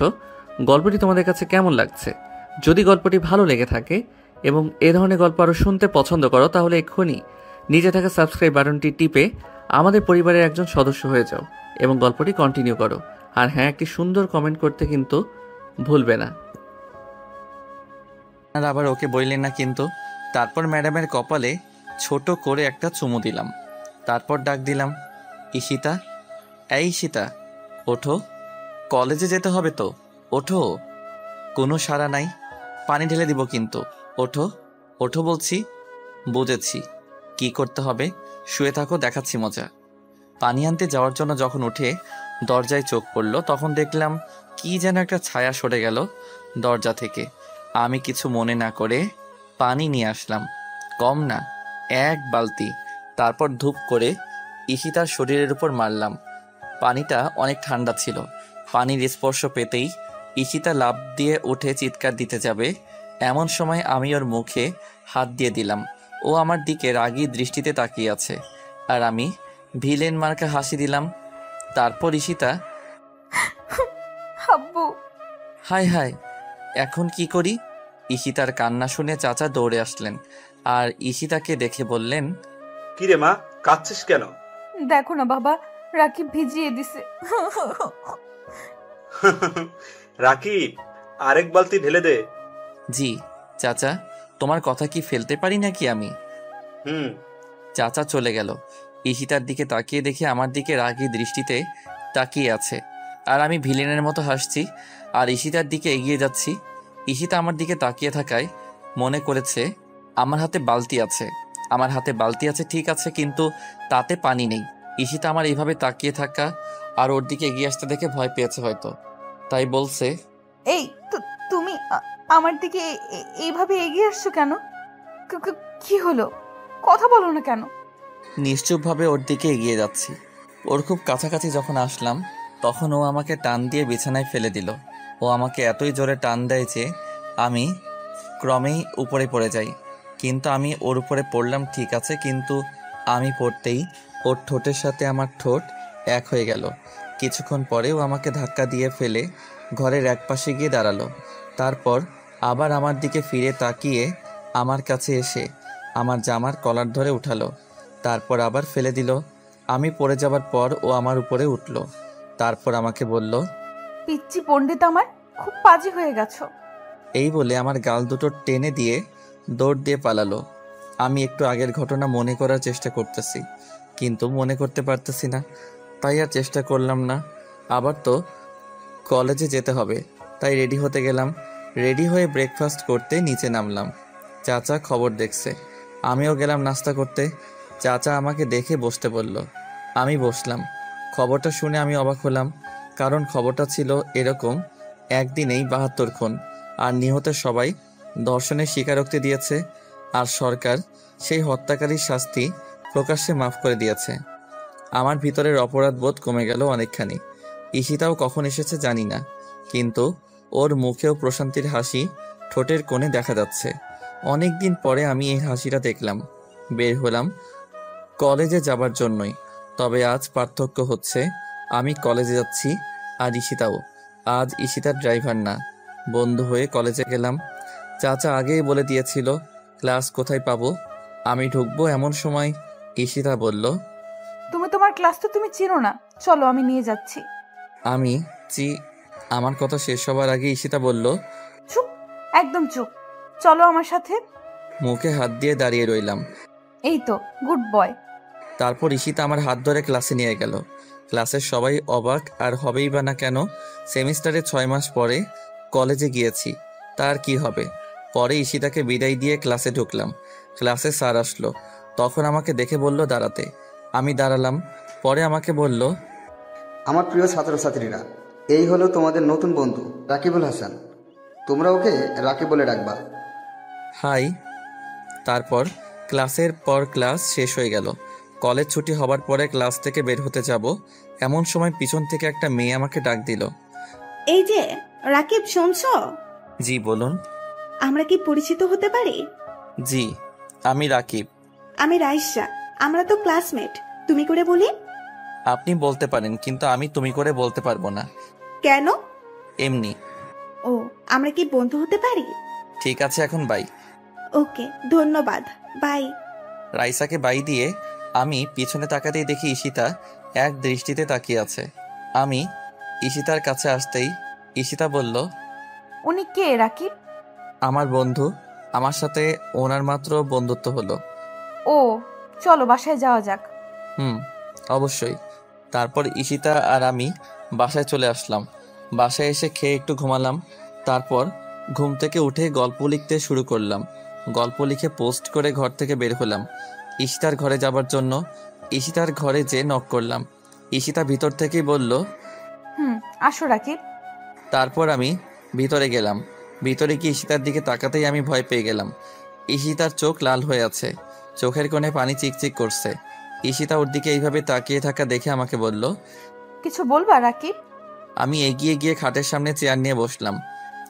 Speaker 6: গল্পটি তোমাদের কাছে কেমন লাগছে? যদি গল্পটি ভালো লেগে থাকে এবং এ ধরনের গল্প আরও শুনতে পছন্দ করো, তাহলে এক্ষুনি নিচে থাকা সাবস্ক্রাইব বাটনটি টিপে আমাদের পরিবারের একজন সদস্য হয়ে যাও এবং গল্পটি কন্টিনিউ করো। আর হ্যাঁ, একটি সুন্দর কমেন্ট করতে কিন্তু ভুলবে না।
Speaker 2: আবার ওকে বললেন না কিন্তু। তারপর ম্যাডামের কপালে ছোট করে একটা চুমু দিলাম। তারপর ডাক দিলাম, ঈশিতা, এই ঈশিতা, ওঠো, কলেজে যেতে হবে তো, ওঠো। কোনো সাড়া নাই। পানি ঢেলে দিব কিন্তু, ওঠো, ওঠো বলছি। বুঝেছি কি করতে হবে, শুয়ে থাকো, দেখাচ্ছি মজা। পানি আনতে যাওয়ার জন্য যখন উঠে দরজায় চোখ পড়ল, তখন দেখলাম কি যেন একটা ছায়া সরে গেল দরজা থেকে। আমি কিছু মনে না করে পানি নিয়ে আসলাম, কম না, 1 বালতি। তারপর ধূপ করে ঈশিতার শরীরের উপর মারলাম। পানিটা অনেক ঠান্ডা ছিল। পানির স্পর্শ পেতেই ঈশিতা লাফ দিয়ে উঠে চিৎকার দিতে যাবে, এমন সময় আমি ওর মুখে হাত দিয়ে দিলাম। ও আমার দিকে রাগী দৃষ্টিতে তাকিয়ে আছে, আর আমি ভিলেন মার্কা হাসি দিলাম। তারপর ঈশিতা,
Speaker 4: আব্বু,
Speaker 2: হায় হায়, এখন কি করি? ঈশিতার কান্না শুনে চাচা দৌড়ে আসলেন, আর ঈশিতাকে দেখে বললেন,
Speaker 3: কিরে মা, কাঁদছিস কেন?
Speaker 1: দেখো না বাবা, রাকিব ভিজিয়ে দিছে।
Speaker 3: রাকিব, আরেক বালতি ঢেলে দে।
Speaker 2: জি চাচা, তোমার কথা কি ফেলতে পারি নাকি আমি? চাচা চলে গেল। ঈশিতার দিকে তাকিয়ে দেখে আমার দিকে রাগী দৃষ্টিতে তাকিয়ে আছে, আর আমি ভিলেনের মতো হাসছি আর ঈশিতার দিকে এগিয়ে যাচ্ছি। ঈশিতা আমার দিকে তাকিয়ে থাকায় মনে করেছে আমার হাতে বালতি আছে। আমার হাতে বালতি আছে ঠিক আছে, কিন্তু তাতে পানি নেই। ঈশিতা আমার এইভাবে তাকিয়ে থাকা আর ওর দিকে এগিয়ে আসতে দেখে ভয় পেয়েছে হয়তো, তাই বলছে,
Speaker 1: এই তুমি আমার দিকে এইভাবে এগিয়ে আসছো কেন? কি হলো? কথা বলো না কেন?
Speaker 2: নিশ্চুপভাবে ওর দিকে এগিয়ে যাচ্ছি। ওর খুব কাছাকাছি যখন আসলাম, তখন ও আমাকে টান দিয়ে বিছানায় ফেলে দিল। ও আমাকে এতই জোরে টান দেয় যে আমি ক্রমেই উপরে পড়ে যাই। কিন্তু আমি ওর উপরে পড়লাম ঠিক আছে, কিন্তু আমি পড়তেই ওর ঠোঁটের সাথে আমার ঠোঁট এক হয়ে গেল। কিছুক্ষণ পরে ও আমাকে ধাক্কা দিয়ে ফেলে ঘরের এক পাশে গিয়ে দাঁড়ালো। তারপর আবার আমার দিকে ফিরে তাকিয়ে আমার কাছে এসে আমার জামার কলার ধরে উঠালো। তারপর আবার ফেলে দিল। আমি পড়ে যাবার পর ও আমার উপরে উঠল। তারপর আমাকে বলল,
Speaker 1: পিচ্চি পণ্ডিত আমার, খুব পাজি হয়ে গেছো।
Speaker 2: এই বলে আমার গাল দুটো টেনে দিয়ে দৌড় দিয়ে পালালো। আমি একটু আগের ঘটনা মনে করার চেষ্টা করতেছি, কিন্তু মনে করতে পারতেছি না, তাই আর চেষ্টা করলাম না। আবার তো কলেজে যেতে হবে, তাই রেডি হতে গেলাম। রেডি হয়ে ব্রেকফাস্ট করতে নিচে নামলাম। চাচা খবর দেখছে, আমিও গেলাম নাস্তা করতে। চাচা আমাকে দেখে বসতে বলল, আমি বসলাম। খবরটা শুনে আমি অবাক হলাম, কারণ খবরটা ছিল এরকম, একদিনেই ৭২ খুন, আর নিহতের সবাই ধর্ষণের স্বীকারোক্তি দিয়েছে, আর সরকার সেই হত্যাকারীর শাস্তি প্রকাশ্যে মাফ করে দিয়েছে। আমার ভিতরের অপরাধ বোধ কমে গেল অনেকখানি। ঈশিতাও কখন এসেছে জানি না, কিন্তু ওর মুখেও প্রশান্তির হাসি ঠোঁটের কোণে দেখা যাচ্ছে। অনেক দিন পরে আমি এই হাসিটা দেখলাম। বের হলাম কলেজে যাবার জন্যই, তবে আজ পার্থক্য হচ্ছে আমি কলেজে যাচ্ছি, আর ঈশিতাও। আজ ঈশিতার ড্রাইভার না, বন্ধু হয়ে কলেজে গেলাম। চাচা আগেই বলে দিয়েছিল ক্লাস কোথায় পাবো, আমি ঢুকবো এমন সময় ঈশিতা বলল,
Speaker 1: তুমি তোমার ক্লাস তো তুমি চিনো না, চলো আমি নিয়ে যাচ্ছি।
Speaker 2: আমি আমার কথা শেষ হবার আগে ঈশিতা বলল,
Speaker 1: চুপ, একদম চুপ, চলো আমার সাথে।
Speaker 2: মুখে হাত দিয়ে দাঁড়িয়ে রইলাম।
Speaker 1: এই তো, গুড বয়।
Speaker 2: তারপর ঈশিতা আমার হাত ধরে ক্লাসে নিয়ে গেল। ক্লাসের সবাই অবাক, আর হবেই বা না কেন, সেমিস্টারে 6 মাস পরে কলেজে গিয়েছি, তার কি হবে। পরে ঈশিতাকে বিদায় দিয়ে ক্লাসে ঢুকলাম। ক্লাসে স্যার আসলো, তখন আমাকে দেখে বলল দাঁড়াতে। আমি দাঁড়ালাম। পরে আমাকে বলল,
Speaker 7: আমার প্রিয় ছাত্রছাত্রীরা, এই হলো তোমাদের নতুন বন্ধু রাকিবুল হাসান। তোমরা ওকে রাকি বলে ডাকবা।
Speaker 2: হাই। তারপর ক্লাসের পর ক্লাস শেষ হয়ে গেল। কলেজ ছুটি হবার পরে ক্লাস থেকে বের হতে যাব, এমন সময় পিছন থেকে একটা মেয়ে আমাকে ডাক দিল।
Speaker 4: এই যে রাকিব, শুনছো?
Speaker 2: জি বলুন।
Speaker 4: আমরা কি পরিচিত হতে পারি?
Speaker 2: জি, আমি রাকিব।
Speaker 4: আমি রাইসা, আমরা তো ক্লাসমেট। তুমি করে বলি?
Speaker 2: আপনি বলতে পারেন, কিন্তু আমি তুমি করে বলতে পারবো না।
Speaker 4: কেন?
Speaker 2: এমনি।
Speaker 4: ও, আমরা কি বন্ধু হতে পারি?
Speaker 2: ঠিক আছে, এখন বাই।
Speaker 4: ওকে, ধন্যবাদ, বাই।
Speaker 2: রাইসাকে বাই দিয়ে আমি পিছনে তাকাতেই দেখি ঈশিতা এক দৃষ্টিতে তাকিয়ে আছে। আমি ঈশিতার কাছে আসতেই ঈশিতা বলল,
Speaker 1: উনি কে রাকিব?
Speaker 2: আমার বন্ধু, আমার সাথে ওনার মাত্র বন্ধুত্ব হলো।
Speaker 1: ও, চলো বাসায় যাওয়া যাক।
Speaker 2: অবশ্যই। তারপর ঈশিতা আর আমি বাসায় চলে আসলাম। বাসায় এসে খেয়ে একটু ঘুমালাম। তারপর ঘুম থেকে উঠে গল্প লিখতে শুরু করলাম। গল্প লিখে পোস্ট করে ঘর থেকে বের হলাম ঈশিতার ঘরে যাবার জন্য। ঈশিতার ঘরে যে নক করলাম, ঈশিতা ভিতর থেকেই বলল,
Speaker 1: আসো রাকিব।
Speaker 2: তারপর আমি ভিতরে গেলাম। ভিতরে গিয়ে ঈশিতার দিকে তাকাতেই আমি ভয় পেয়ে গেলাম। ঈশিতার চোখ লাল হয়ে আছে, চোখের কোণে পানি চিকচিক করছে। ঈশিতা ওর দিকে এইভাবে তাকিয়ে থাকা দেখে আমাকে বলল,
Speaker 1: কিছু বলবা রাকিব?
Speaker 2: আমি এগিয়ে গিয়ে খাটের সামনে চেয়ার নিয়ে বসলাম।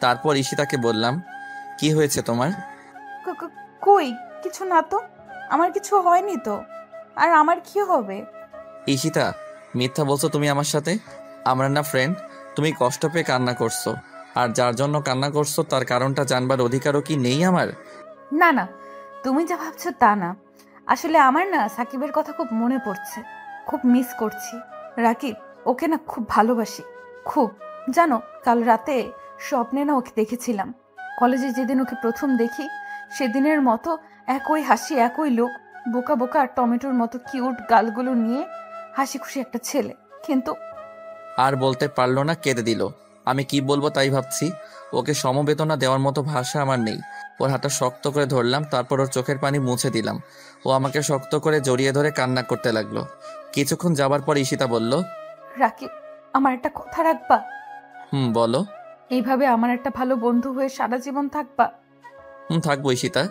Speaker 2: তারপর ঈশিতাকে বললাম, কি হয়েছে তোমার?
Speaker 1: কই কিছু না তো, আমার কিছু হয়নি তো, আর আমার কি হবে?
Speaker 2: ঈশিতা, মিথ্যা বলছো তুমি আমার সাথে। আমরা না ফ্রেন্ড? তুমি কষ্ট পেয়ে কান্না করছো, আর যার জন্য কান্না করছো তার কারণটা জানবার অধিকারও কি নেই আমার?
Speaker 1: না না, তুমি যা ভাবছো তা না। আসলে আমার না সাকিবের কথা খুব মনে পড়ছে, খুব মিস করছি। রাকিব, ওকে না খুব ভালোবাসি, খুব। জানো, কাল রাতে স্বপ্নে না ওকে দেখেছিলাম। কলেজে যেদিন ওকে প্রথম দেখি সেদিনের মতো একই হাসি, একই লোক, বোকা বোকা আর টমেটোর মতো কিউট গালগুলো নিয়ে হাসি খুশি একটা ছেলে। কিন্তু
Speaker 2: আর বলতে পারলো না, কেঁদে দিল। আমি কি বলবো তাই ভাবছি। ওকে সমবেদনা দেওয়ার মতো ভাষা আমার নেই। ওর হাতটা শক্ত করে ধরলাম, তারপর ওর চোখের পানি মুছে দিলাম। ও আমাকে শক্ত করে জড়িয়ে ধরে কান্না করতে লাগলো। কিছুক্ষণ যাবার পর ঈশিতা বলল,
Speaker 1: রাকিব, আমার একটা কথা রাখবা?
Speaker 2: বলো।
Speaker 1: এইভাবে আমার একটা ভালো বন্ধু হয়ে সারা জীবন থাকবা?
Speaker 2: থাকবো ঈশিতা।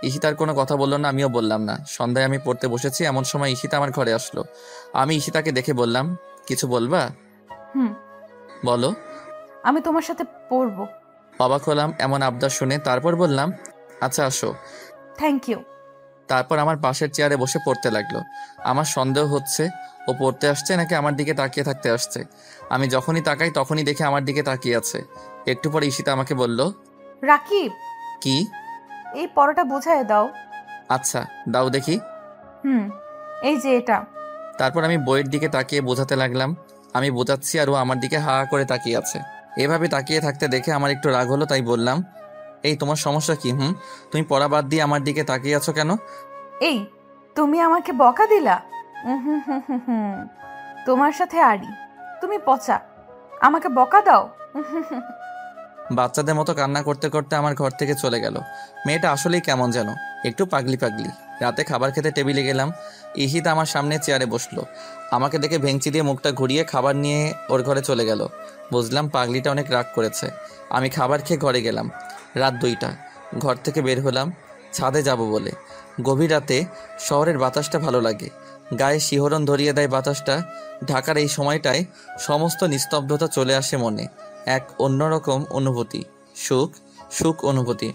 Speaker 2: ঈশিতার কোনো কথা বললো না, আমিও বললাম না। সন্ধ্যায় আমি পড়তে বসেছি, এমন সময় ঈশিতা আমার ঘরে আসলো। আমি ঈশিতাকে দেখে বললাম, কিছু বলবা? বলো।
Speaker 1: আমি তোমার সাথে পড়বো।
Speaker 2: অবাক হলাম এমন আবদার শুনে, তারপর বললাম, আচ্ছা আসো।
Speaker 1: Thank you.
Speaker 2: তারপর আমার পাশের চেয়ারে বসে পড়তে লাগলো। আমার সন্দেহ হচ্ছে ও পড়তে আসছে নাকি আমার দিকে তাকিয়ে থাকতে আসছে। আমি যখনই তাকাই তখনই দেখে আমার দিকে তাকিয়ে আছে। একটু পরে ঈশিতা আমাকে বলল,
Speaker 1: রাকিব,
Speaker 2: কি?
Speaker 1: এই পরোটা বুঝায় দাও।
Speaker 2: আচ্ছা দাও দেখি।
Speaker 1: এই যে এটা।
Speaker 2: তারপর আমি বইয়ের দিকে তাকিয়ে বোঝাতে লাগলাম। আমি বোঝাচ্ছি আর ও আমার দিকে হা হা করে তাকিয়ে আছে। এভাবে তাকিয়ে থাকতে দেখে আমার একটু রাগ হলো, তাই বললাম, এই তোমার সমস্যা কি? তুমি পড়া বাদ দিয়ে আমার দিকে তাকিয়ে আছো কেন?
Speaker 1: এই তুমি আমাকে বকা দিলা? হুম হুম হুম হুম, তোমার সাথে আড়ি, তুমি পচা, আমাকে বকা দাও।
Speaker 2: বাচ্চাদের মতো কান্না করতে করতে আমার ঘর থেকে চলে গেল। মেয়েটা আসলেই কেমন যেন, একটু পাগলি পাগলি। রাতে খাবার খেতে টেবিলে গেলাম। ঈশিতা আমার সামনে চেয়ারে বসলো। আমাকে দেখে ভেঙচি দিয়ে মুখটা ঘুরিয়ে খাবার নিয়ে ওর ঘরে চলে গেল। বুঝলাম পাগলিটা অনেক রাগ করেছে। আমি খাবার খেয়ে ঘরে গেলাম। রাত 2টা। ঘর থেকে বের হলাম ছাদে যাব বলে। গভীর রাতে শহরের বাতাসটা ভালো লাগে, গায়ে শিহরণ ধরিয়ে দেয় বাতাসটা। ঢাকার এই সময়টায় সমস্ত নিস্তব্ধতা চলে আসে মনে। এক অন্যরকম অনুভূতি, সুখ সুখ অনুভূতি,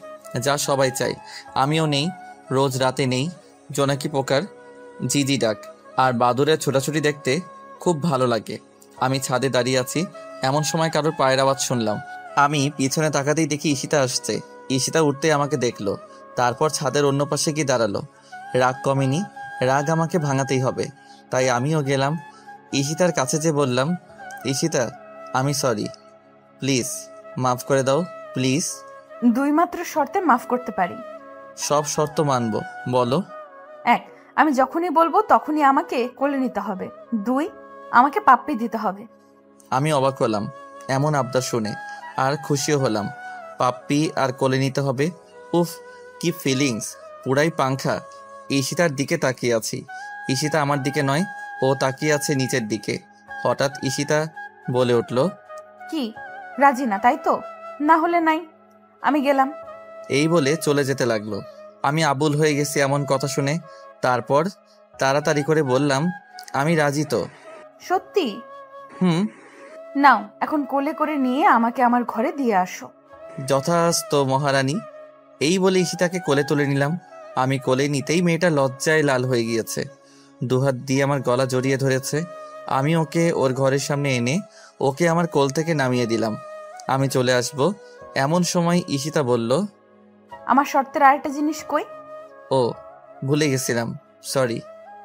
Speaker 2: যা সবাই চায়। আমিও নেই, রোজ রাতে নেই জোনাকি পোকার জিজি ডাক আর বাদুড়ের ছোটাছুটি দেখতে খুব ভালো লাগে। আমি ছাদে দাঁড়িয়ে আছি, এমন সময় কারোর পায়ের আওয়াজ শুনলাম। আমি পিছনে তাকাতেই দেখি ঈশিতা আসছে। ঈশিতা উঠতেই আমাকে দেখলো, তারপর ছাদের অন্য পাশে গিয়ে দাঁড়ালো। রাগ কমেনি, রাগ আমাকে ভাঙাতেই হবে, তাই আমিও গেলাম। ঈশিতার কাছে যে বললাম, ঈশিতা আমি সরি, প্লিজ মাফ করে দাও প্লিজ।
Speaker 1: 2 মাত্র শর্তে মাফ করতে পারি।
Speaker 2: সব শর্ত মানব, বলো।
Speaker 1: 1, আমি যখনই বলবো তখনই আমাকে কোলে নিতে হবে। 2, আমাকে পাপ্পি দিতে হবে।
Speaker 2: আমি অবাক হলাম এমন আবদার শুনে, আর খুশিও হলাম। পাপ্পি আর কোলে নিতে হবে, উফ কি ফিলিংস, পুরাই পাংখা। ঈশিতার দিকে তাকিয়ে আছি, ঈশিতা আমার দিকে নয়, ও তাকিয়ে আছে নিচের দিকে। হঠাৎ ঈশিতা বলে উঠল,
Speaker 1: কি রাজি না তাই তো? না হলে নাই, আমি গেলাম।
Speaker 2: এই বলে চলে যেতে লাগলো। আমি আবুল হয়ে গেছি এমন কথা শুনে। তারপর তাড়াতাড়ি করে বললাম, আমি রাজি তো।
Speaker 1: সত্যি?
Speaker 2: হুম।
Speaker 1: নাও এখন কোলে করে নিয়ে আমাকে আমার ঘরে দিয়ে আসো।
Speaker 2: যথাস্ত মহারানী। এই বলে ঈশিতাকে কোলে তুলে নিলাম। আমি কোলে নিতেই মেয়েটা লজ্জায় লাল হয়ে গিয়েছে, দুহাত দিয়ে আমার গলা জড়িয়ে ধরেছে। আমি ওকে ওর ঘরের সামনে এনে ওকে আমার কোল থেকে নামিয়ে দিলাম। আমি চলে আসব এমন সময় ঈশিতা বলল,
Speaker 1: আমার শর্তের আরেকটা জিনিস কই?
Speaker 2: ও ভুলে গেছিলাম, সরি,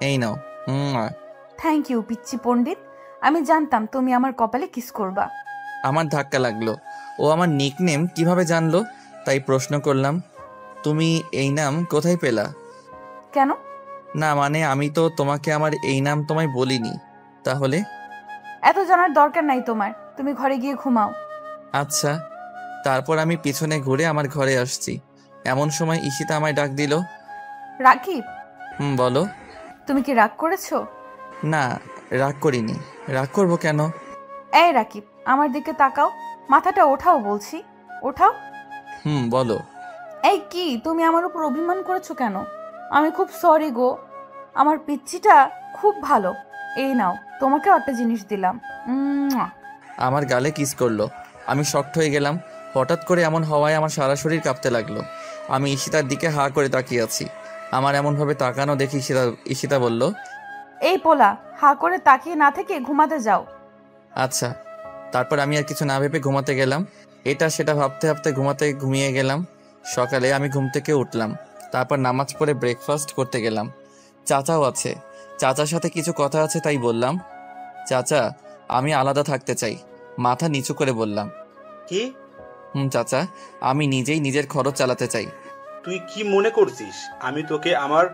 Speaker 2: এই নাও।
Speaker 1: থ্যাংক ইউ পিচ্চি পণ্ডিত, আমি জানতাম তুমি আমার কপালে কিস করবা।
Speaker 2: আমার ধাক্কা লাগলো। ও আমার নিকনেম কিভাবে জানলো, তাই প্রশ্ন করলাম, তুমি এই নাম কোথায় পেলা?
Speaker 1: কেন?
Speaker 2: না মানে আমি তো তোমাকে আমার এই নাম তোমায় বলিনি। তাহলে?
Speaker 1: এত জানার দরকার নাই তোমার, তুমি ঘরে গিয়ে ঘুমাও।
Speaker 2: আচ্ছা। তারপর আমি পিছনে ঘুরে আমার ঘরে আসছি। এমন সময় ঈশিতা আমায় ডাক দিল।
Speaker 1: রাকিব,
Speaker 2: বলো।
Speaker 1: তুমি কি রাগ করেছো?
Speaker 2: না, রাগ করিনি। রাগ করবো কেন?
Speaker 1: এই রাকিব, আমার দিকে তাকাও, মাথাটা ওঠাও বলছি, ওঠাও।
Speaker 2: বলো।
Speaker 1: এই কি, তুমি আমার উপর অভিমান করেছো কেন? আমি খুব সরি গো, আমার পিচ্চিটা খুব ভালো। এই নাও, তোমাকেও একটা জিনিস দিলাম।
Speaker 2: আমার গালে কিস করলো। আমি শক্ট হয়ে গেলাম। হঠাৎ করে এমন হওয়ায় আমার সারা শরীর কাঁপতে লাগলো। আমি ঈশিতার দিকে হা করে তাকিয়ে আছি। আমার এমনভাবে তাকানো দেখে ঈশিতা বলল,
Speaker 1: এই পোলা, হা করে তাকিয়ে না থেকে ঘুমাতে যাও।
Speaker 2: আচ্ছা। তারপর আমি আর কিছু না ভেবে ঘুমাতে গেলাম। এটা সেটা ভাবতে ভাবতে ঘুমিয়ে গেলাম। সকালে আমি ঘুম থেকে উঠলাম, তারপর নামাজ পড়ে ব্রেকফাস্ট করতে গেলাম। চাচাও আছে, চাচার সাথে কিছু কথা আছে, তাই বললাম, চাচা আমি আলাদা থাকতে চাই। মাথা নিচু করে বললাম,
Speaker 3: কি?
Speaker 2: চাচা আমি নিজেই নিজের খরচ চালাতে চাই।
Speaker 3: তুই কি মনে করছিস আমি তোকে আমার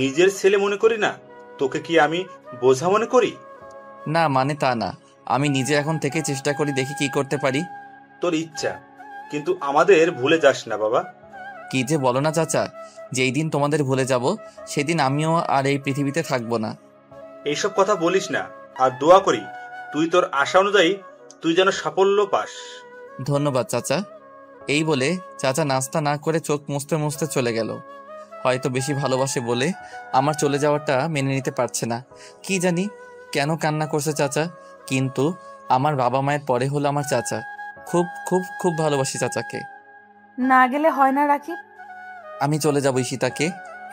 Speaker 3: নিজের ছেলে মনে করি না? তোকে কি আমি বোঝা মনে করি?
Speaker 2: না মানে তা না, আমি নিজে এখন থেকে চেষ্টা করি, দেখি কি করতে পারি।
Speaker 3: তোর ইচ্ছা, কিন্তু আমাদের ভুলে যাস না বাবা।
Speaker 2: কি যে বলো না চাচা, যেই দিন তোমাদের ভুলে যাব সেদিন আমিও আর এই পৃথিবীতে থাকবো না।
Speaker 3: এইসব কথা বলিস না, আর দোয়া করি তুই তোর আশা অনুযায়ী তুই যেন সাফল্য পাস।
Speaker 2: ধন্যবাদ চাচা। এই বলে চাচা নাস্তা না করে চোখ মুছতে মুছতে চলে গেল। হয়তো বেশি ভালোবাসে বলে আমার চলে যাওয়াটা মেনে নিতে পারছে না। কি জানি কেন কান্না করছে চাচা, কিন্তু আমার বাবা মায়ের পরে হলো আমার চাচা। খুব খুব খুব ভালোবাসি চাচাকে।
Speaker 1: না গেলে হয় না রাকিব।
Speaker 2: আমি চলে যাব ঈশিতাকে।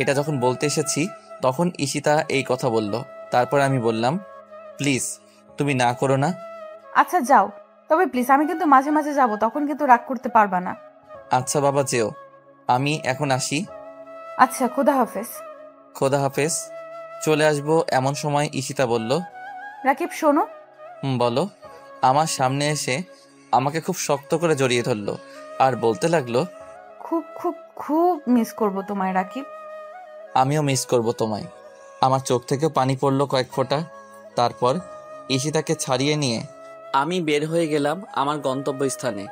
Speaker 2: এটা যখন বলতে এসেছি তখন ঈশিতা এই কথা বলল। তারপর আমি বললাম, প্লিজ তুমি না করো না।
Speaker 1: আচ্ছা যাও, তবে প্লিজ আমি কিন্তু মাঝে মাঝে যাব, তখন কিন্তু রাগ করতে পারবা না।
Speaker 2: আচ্ছা বাবা যেও, আমি এখন আসি।
Speaker 1: আচ্ছা, খোদা হাফেজ।
Speaker 2: খোদা হাফেজ। চলে আসবো এমন সময় ঈশিতা বলল,
Speaker 1: রাকিব শোনো।
Speaker 2: বলো। আমার সামনে এসে আমাকে খুব শক্ত করে জড়িয়ে ধরলো আর বলতে লাগলো,
Speaker 1: খুব খুব খুব মিস করব তোমায় রাকিব।
Speaker 2: আমিও মিস করব তোমায়। আমার চোখ থেকে পানি পড়লো কয়েক ফোঁটা। তারপর ঈশিতাকে ছাড়িয়ে নিয়ে আমি বের হয়ে গেলাম আমার গন্তব্যস্থানে।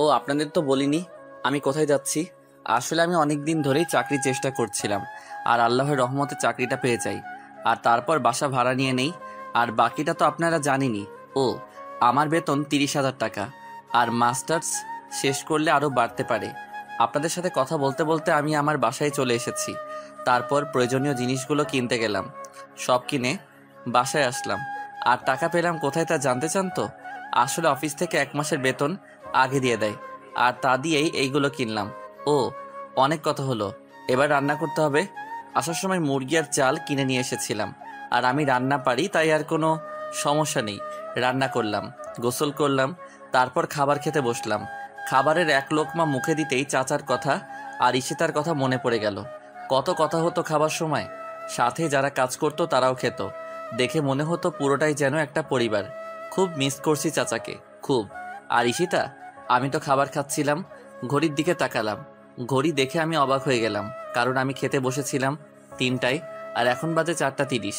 Speaker 2: ও আপনাদের তো বলিনি আমি কোথায় যাচ্ছি। আসলে আমি অনেক দিন ধরেই চাকরির চেষ্টা করছিলাম, আর আল্লাহর রহমতে চাকরিটা পেয়ে যাই, আর তারপর বাসা ভাড়া নিয়ে নেই। আর বাকিটা তো আপনারা জানেনই। ও আমার বেতন 30,000 টাকা, আর মাস্টার্স শেষ করলে আরও বাড়তে পারে। আপনাদের সাথে কথা বলতে বলতে আমি আমার বাসায় চলে এসেছি। তারপর প্রয়োজনীয় জিনিসগুলো কিনতে গেলাম, সব কিনে বাসায় আসলাম। আর টাকা পেলাম কোথায় তা জানতে চান তো? আসলে অফিস থেকে 1 মাসের বেতন আগে দিয়ে দেয়, আর তা দিয়েই এইগুলো কিনলাম। ও অনেক কথা হলো, এবার রান্না করতে হবে। আসার সময় মুরগি আর চাল কিনে নিয়ে এসেছিলাম, আর আমি রান্না পারি তাই আর কোনো সমস্যা নেই। রান্না করলাম, গোসল করলাম, তারপর খাবার খেতে বসলাম। খাবারের 1 লোকমা মুখে দিতেই চাচার কথা আর ঈশিতার কথা মনে পড়ে গেল। কত কথা হতো খাবার সময়, সাথে যারা কাজ করতো তারাও খেত। দেখে মনে হতো পুরোটাই যেন একটা পরিবার। খুব মিস করছি চাচাকে, খুব। আর ঈশিতা, আমি তো খাবার খাচ্ছিলাম, ঘড়ির দিকে তাকালাম। ঘড়ি দেখে আমি অবাক হয়ে গেলাম, কারণ আমি খেতে বসেছিলাম 3টায়, আর এখন বাজে 4:30।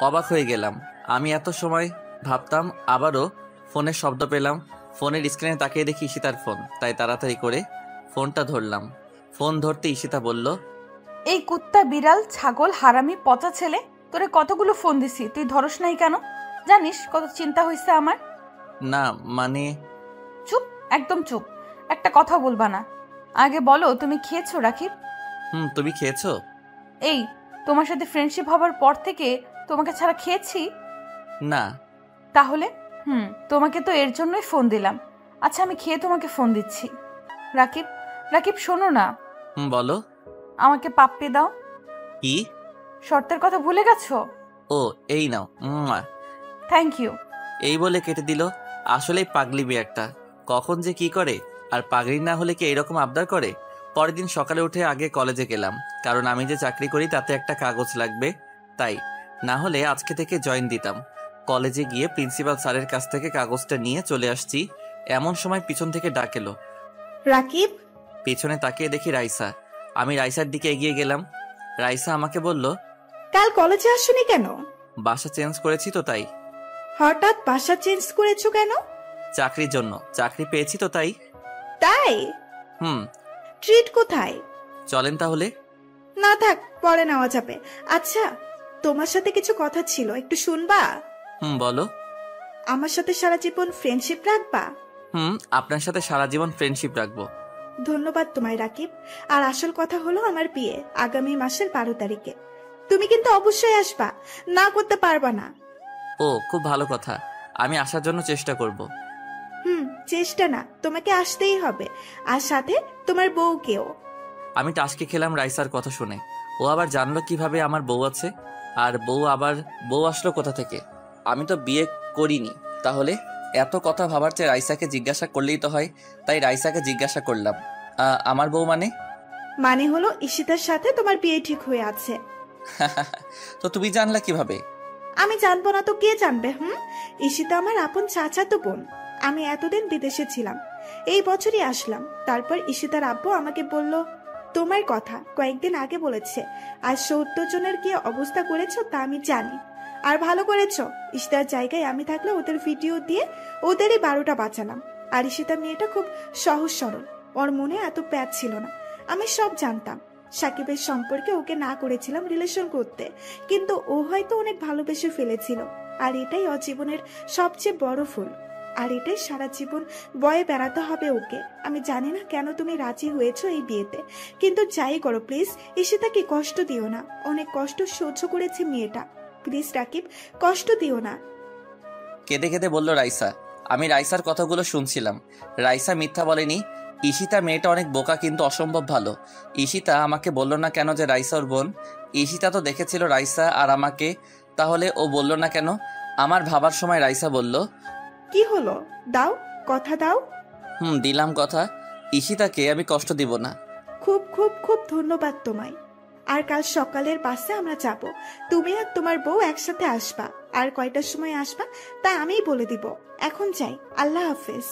Speaker 2: অবাক হয়ে গেলাম। আমি এত সময় ভাবতাম। আবারও ফোনের শব্দ পেলাম। ফোনের স্ক্রিনে তাকিয়ে দেখি ঈশিতার ফোন, তাই তাড়াতাড়ি করে ফোনটা ধরলাম। ফোন ধরতে ঈশিতা বলল,
Speaker 1: এই কুত্তা বিড়াল ছাগল হারামি পচা ছেলে, তোরে কতগুলো ফোন দিছি, তুই ধরস নাই কেন? জানিস কত চিন্তা হইছে আমার?
Speaker 2: না মানে।
Speaker 1: চুপ, একদম চুপ, একটা কথা বলবা না। আগে বলো তুমি খেয়েছো রাকিব?
Speaker 2: তুমি খেয়েছো?
Speaker 1: এই তোমার সাথে ফ্রেন্ডশিপ হবার পর থেকে তোমাকে ছাড়া খেয়েছি?
Speaker 2: না।
Speaker 1: তাহলে তোমাকে তো এর জন্যই ফোন দিলাম। আচ্ছা আমি খেয়ে তোমাকে ফোন দিচ্ছি। রাকিব, রাকিব শোনো না।
Speaker 2: বলো।
Speaker 1: আমাকে পাপ্পি দাও।
Speaker 2: কি?
Speaker 1: শর্তের কথা ভুলে গেছো?
Speaker 2: ও এই নাও।
Speaker 1: Thank you.
Speaker 2: এই বলে কেটে দিল। আসলেই পাগলি মেয়ে একটা, কখন যে কি করে। আর পাগলি না হলে কি এরকম আবদার করে? পরের দিন সকালে উঠে আগে কলেজে গেলাম, কারণ আমি যে চাকরি করি তাতে একটা কাগজ লাগবে, তাই। না হলে আজকে থেকে জয়েন দিতাম। কলেজে গিয়ে প্রিন্সিপাল স্যারের কাছ থেকে কাগজটা নিয়ে চলে আসছি, এমন সময় পিছন থেকে ডাক এলো।
Speaker 4: রাকিব,
Speaker 2: পেছনে তাকিয়ে দেখি রাইসা। আমি রাইসার দিকে এগিয়ে গেলাম। রাইসা আমাকে বলল,
Speaker 4: কাল কলেজে আসোনি কেন?
Speaker 2: বাসা চেঞ্জ করেছি তো তাই।
Speaker 4: হঠাৎ বাসা চেঞ্জ করেছো কেন?
Speaker 2: চাকরির জন্য, চাকরি পেয়েছি তো তাই।
Speaker 4: তাই? ট্রিট কোথায়?
Speaker 2: চলেন তাহলে।
Speaker 4: না থাক, পরে নেওয়া যাবে। আচ্ছা, তোমার সাথে কিছু কথা ছিল, একটু শুনবা?
Speaker 2: বলো।
Speaker 4: আমার সাথে সারা জীবন ফ্রেন্ডশিপ রাখবা?
Speaker 2: আপনার সাথে সারা জীবন ফ্রেন্ডশিপ রাখবো।
Speaker 4: ধন্যবাদ তোমায় রাকিব। আর আসল কথা হলো আমার বিয়ে আগামী মাসের 12 তারিখে। তুমি কিন্তু অবশ্যই আসবা, না করতে পারবা না।
Speaker 2: ও খুব ভালো কথা, আমি আসার জন্য চেষ্টা করব।
Speaker 4: চেষ্টা না, তোমাকে আসতেই হবে, আর সাথে তোমার বউকেও।
Speaker 2: আমি টাসকে খেলাম রাইসার কথা শুনে। ও আবার জানলো কিভাবে আমার বউ আছে? আর বউ আসলো কোথা থেকে? আমি তো বিয়ে করিনি। তাহলে এত কথা ভাবার চেয়ে রাইসাকে জিজ্ঞাসা করলেই তো হয়, তাই রাইসাকে জিজ্ঞাসা করলাম, আমার বউ মানে?
Speaker 4: মানে হলো ঈশিতার সাথে তোমার বিয়ে ঠিক হয়ে আছে।
Speaker 2: তো তুমি জানলা কিভাবে?
Speaker 4: আমি জানবো না তো কে জানবে? ঈশিতা আমার আপন চাচাতো বোন। আমি এতদিন বিদেশে ছিলাম, এই বছরই আসলাম। তারপর ঈশিতার আব্বু আমাকে বলল তোমার কথা, কয়েকদিন আগে বলেছে। আর 70 জনের কি অবস্থা করেছো তা আমি জানি। আর ভালো করেছো, ঈশিতার জায়গায় আমি থাকলে ওদের ভিডিও দিয়ে ওদেরই 12টা বাঁচালাম। আর ঈশিতা মেয়েটা খুব সহজ সরল, ওর মনে এত প্যাচ ছিল না। আমি সব জানতাম। সাকিবের সম্পর্কে ওকে না করেছিলাম রিলেশন করতে, কিন্তু ও হয়তো অনেক ভালোবেসে ফেলেছিল। আর এটাই ওর জীবনের সবচেয়ে বড় ভুল। আর এটাই সারা জীবন বয়ে বেড়াতে হবে ওকে। আমি জানি না কেন তুমি রাজি হয়েছো এই বিয়েতে, কিন্তু যাই করো প্লিজ ঈশিতাকে কষ্ট দিও না। অনেক কষ্ট সহ্য করেছে মেয়েটা, প্লিজ রাকিব কষ্ট দিও না।
Speaker 2: কেঁদে কেঁদে বলল রাইসা। আমি রাইসার কথাগুলো শুনছিলাম। রাইসা মিথ্যা বলেনি। ঈশিতা মেয়েটা অনেক বোকা, কিন্তু অসম্ভব ভালো। ঈশিতা আমাকে বলল না কেন যে রাইসা ওর বোন? ঈশিতা তো দেখেছিল রাইসা আর আমাকে, তাহলে ও বলল না কেন? আমার ভাবার সময় রাইসা বলল,
Speaker 4: কি হলো, দাও কথা দাও।
Speaker 2: দিলাম কথা। ঈশিতাকে আমি কষ্ট দিব না।
Speaker 4: খুব খুব খুব ধন্যবাদ তোমায়। আর কাল সকালের বাসে আমরা যাব। তুমি আর তোমার বউ একসাথে আসবা। আর কয়টার সময় আসবা তা আমিই বলে দিব। এখন যাই, আল্লাহ হাফেজ।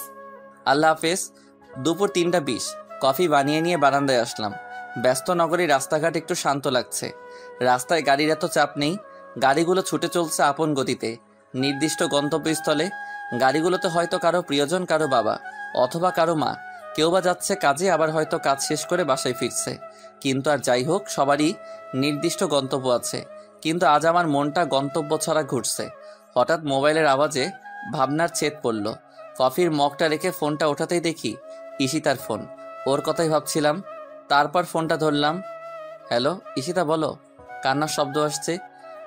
Speaker 2: আল্লাহ হাফেজ। দুপুর 3:20 কফি বানিয়ে নিয়ে বারান্দায় আসলাম। ব্যস্ত নগরী রাস্তাঘাট একটু শান্ত লাগছে। রাস্তায় গাড়ির এত চাপ নেই। গাড়িগুলো ছুটে চলছে আপন গতিতে নির্দিষ্ট গন্তব্যস্থলে। গাড়িগুলোতে হয়তো কারো প্রিয়জন, কারো বাবা অথবা কারো মা। কেউ বা যাচ্ছে কাজে, আবার হয়তো কাজ শেষ করে বাসায় ফিরছে। কিন্তু আর যাই হোক, সবারই নির্দিষ্ট গন্তব্য আছে। কিন্তু আজ আমার মনটা গন্তব্য ছাড়া ঘুরছে। হঠাৎ মোবাইলের আওয়াজে ভাবনার ছেদ পড়ল। কফির মগটা রেখে ফোনটা ওঠাতেই দেখি ঈশিতার ফোন। ওর কথাই ভাবছিলাম। তারপর ফোনটা ধরলাম। হ্যালো ঈশিতা, বলো। কান্নার শব্দ আসছে।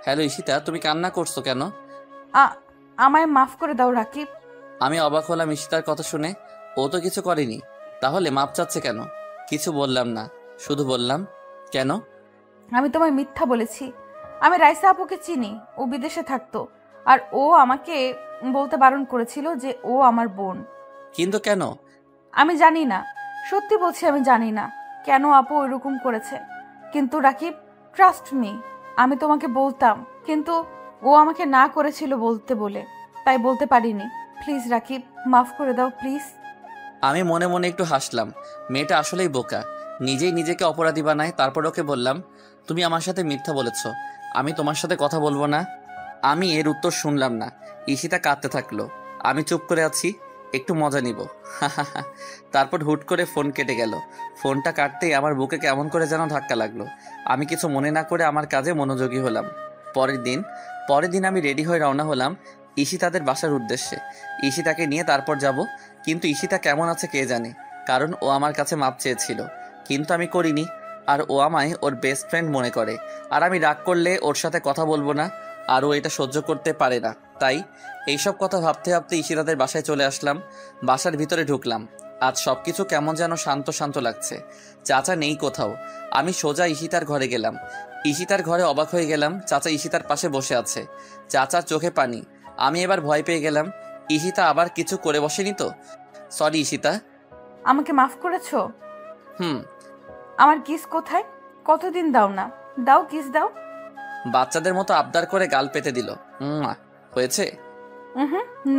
Speaker 2: হ্যালো ঈশিতা, তুমি কান্না করছো কেন?
Speaker 1: আমায় মাফ করে দাও রাকিব।
Speaker 2: আমি অবাক হলাম ঈশিতার কথা শুনে। ও তো কিছু করেনি, তাহলে মাপ চাচ্ছে কেন? কিছু বললাম না, শুধু বললাম কেন?
Speaker 1: আমি তোমায় মিথ্যা বলেছি। আমি রাইসা আপুকে চিনি, ও বিদেশে থাকতো। আর ও আমাকে বলতে বারণ করেছিল যে ও আমার বোন।
Speaker 2: কিন্তু কেন?
Speaker 1: আমি জানি না, সত্যি বলছি আমি জানি না কেন আপু এরকম করেছে। কিন্তু রাকিব, ট্রাস্ট মি, আমি তোমাকে বলতাম, কিন্তু ও আমাকে না করেছিল বলতে বলে, তাই বলতে পারিনি। প্লিজ রাকিব, মাফ করে দাও প্লিজ।
Speaker 2: আমি মনে মনে একটু হাসলাম। মেয়েটা আসলেই বোকা, নিজেই নিজেকে অপরাধী বানায়। তারপর ওকে বললাম, তুমি আমার সাথে মিথ্যা বলেছ, আমি তোমার সাথে কথা বলবো না। আমি এর উত্তর শুনলাম না। ঈশিতা কাঁদতে থাকলো। আমি চুপ করে আছি, একটু মজা নিব। তারপর হুট করে ফোন কেটে গেল। ফোনটা কাটতেই আমার বুকে কেমন করে যেন ধাক্কা লাগলো। আমি কিছু মনে না করে আমার কাজে মনোযোগী হলাম। পরের দিন আমি রেডি হয়ে রওনা হলাম ঈশিতাদের বাসার উদ্দেশ্যে। ঈশিতাকে নিয়ে তারপর যাব। কিন্তু ঈশিতা কেমন আছে কে জানে, কারণ ও আমার কাছে মাপ চেয়েছিল, কিন্তু আমি করিনি। আর ও আমায় ওর বেস্ট ফ্রেন্ড মনে করে। আর আমি রাগ করলে ওর সাথে কথা বলবো না, আর ও এটা সহ্য করতে পারে না। তাই এইসব কথা ভাবতে ভাবতে ঈশিতাদের বাসায় চলে আসলাম। বাসার ভিতরে ঢুকলাম। আজ সবকিছু কেমন যেন শান্ত শান্ত লাগছে। চাচা নেই কোথাও। আমি সোজা ঈশিতার ঘরে গেলাম। ঈশিতার ঘরে অবাক হয়ে গেলাম, চাচা ঈশিতার পাশে বসে আছে। চাচার চোখে পানি। আমি এবার ভয় পেয়ে গেলাম, ঈশিতা আবার কিছু করে বসেনি তো? সরি ঈশিতা।
Speaker 1: আমাকে মাফ করেছো?
Speaker 2: হুম।
Speaker 1: আমার কিস কোথায়? কতদিন দাও না, দাও কিস দাও।
Speaker 2: বাচ্চাদের মতো আবদার করে গাল পেতে দিল। হয়েছে?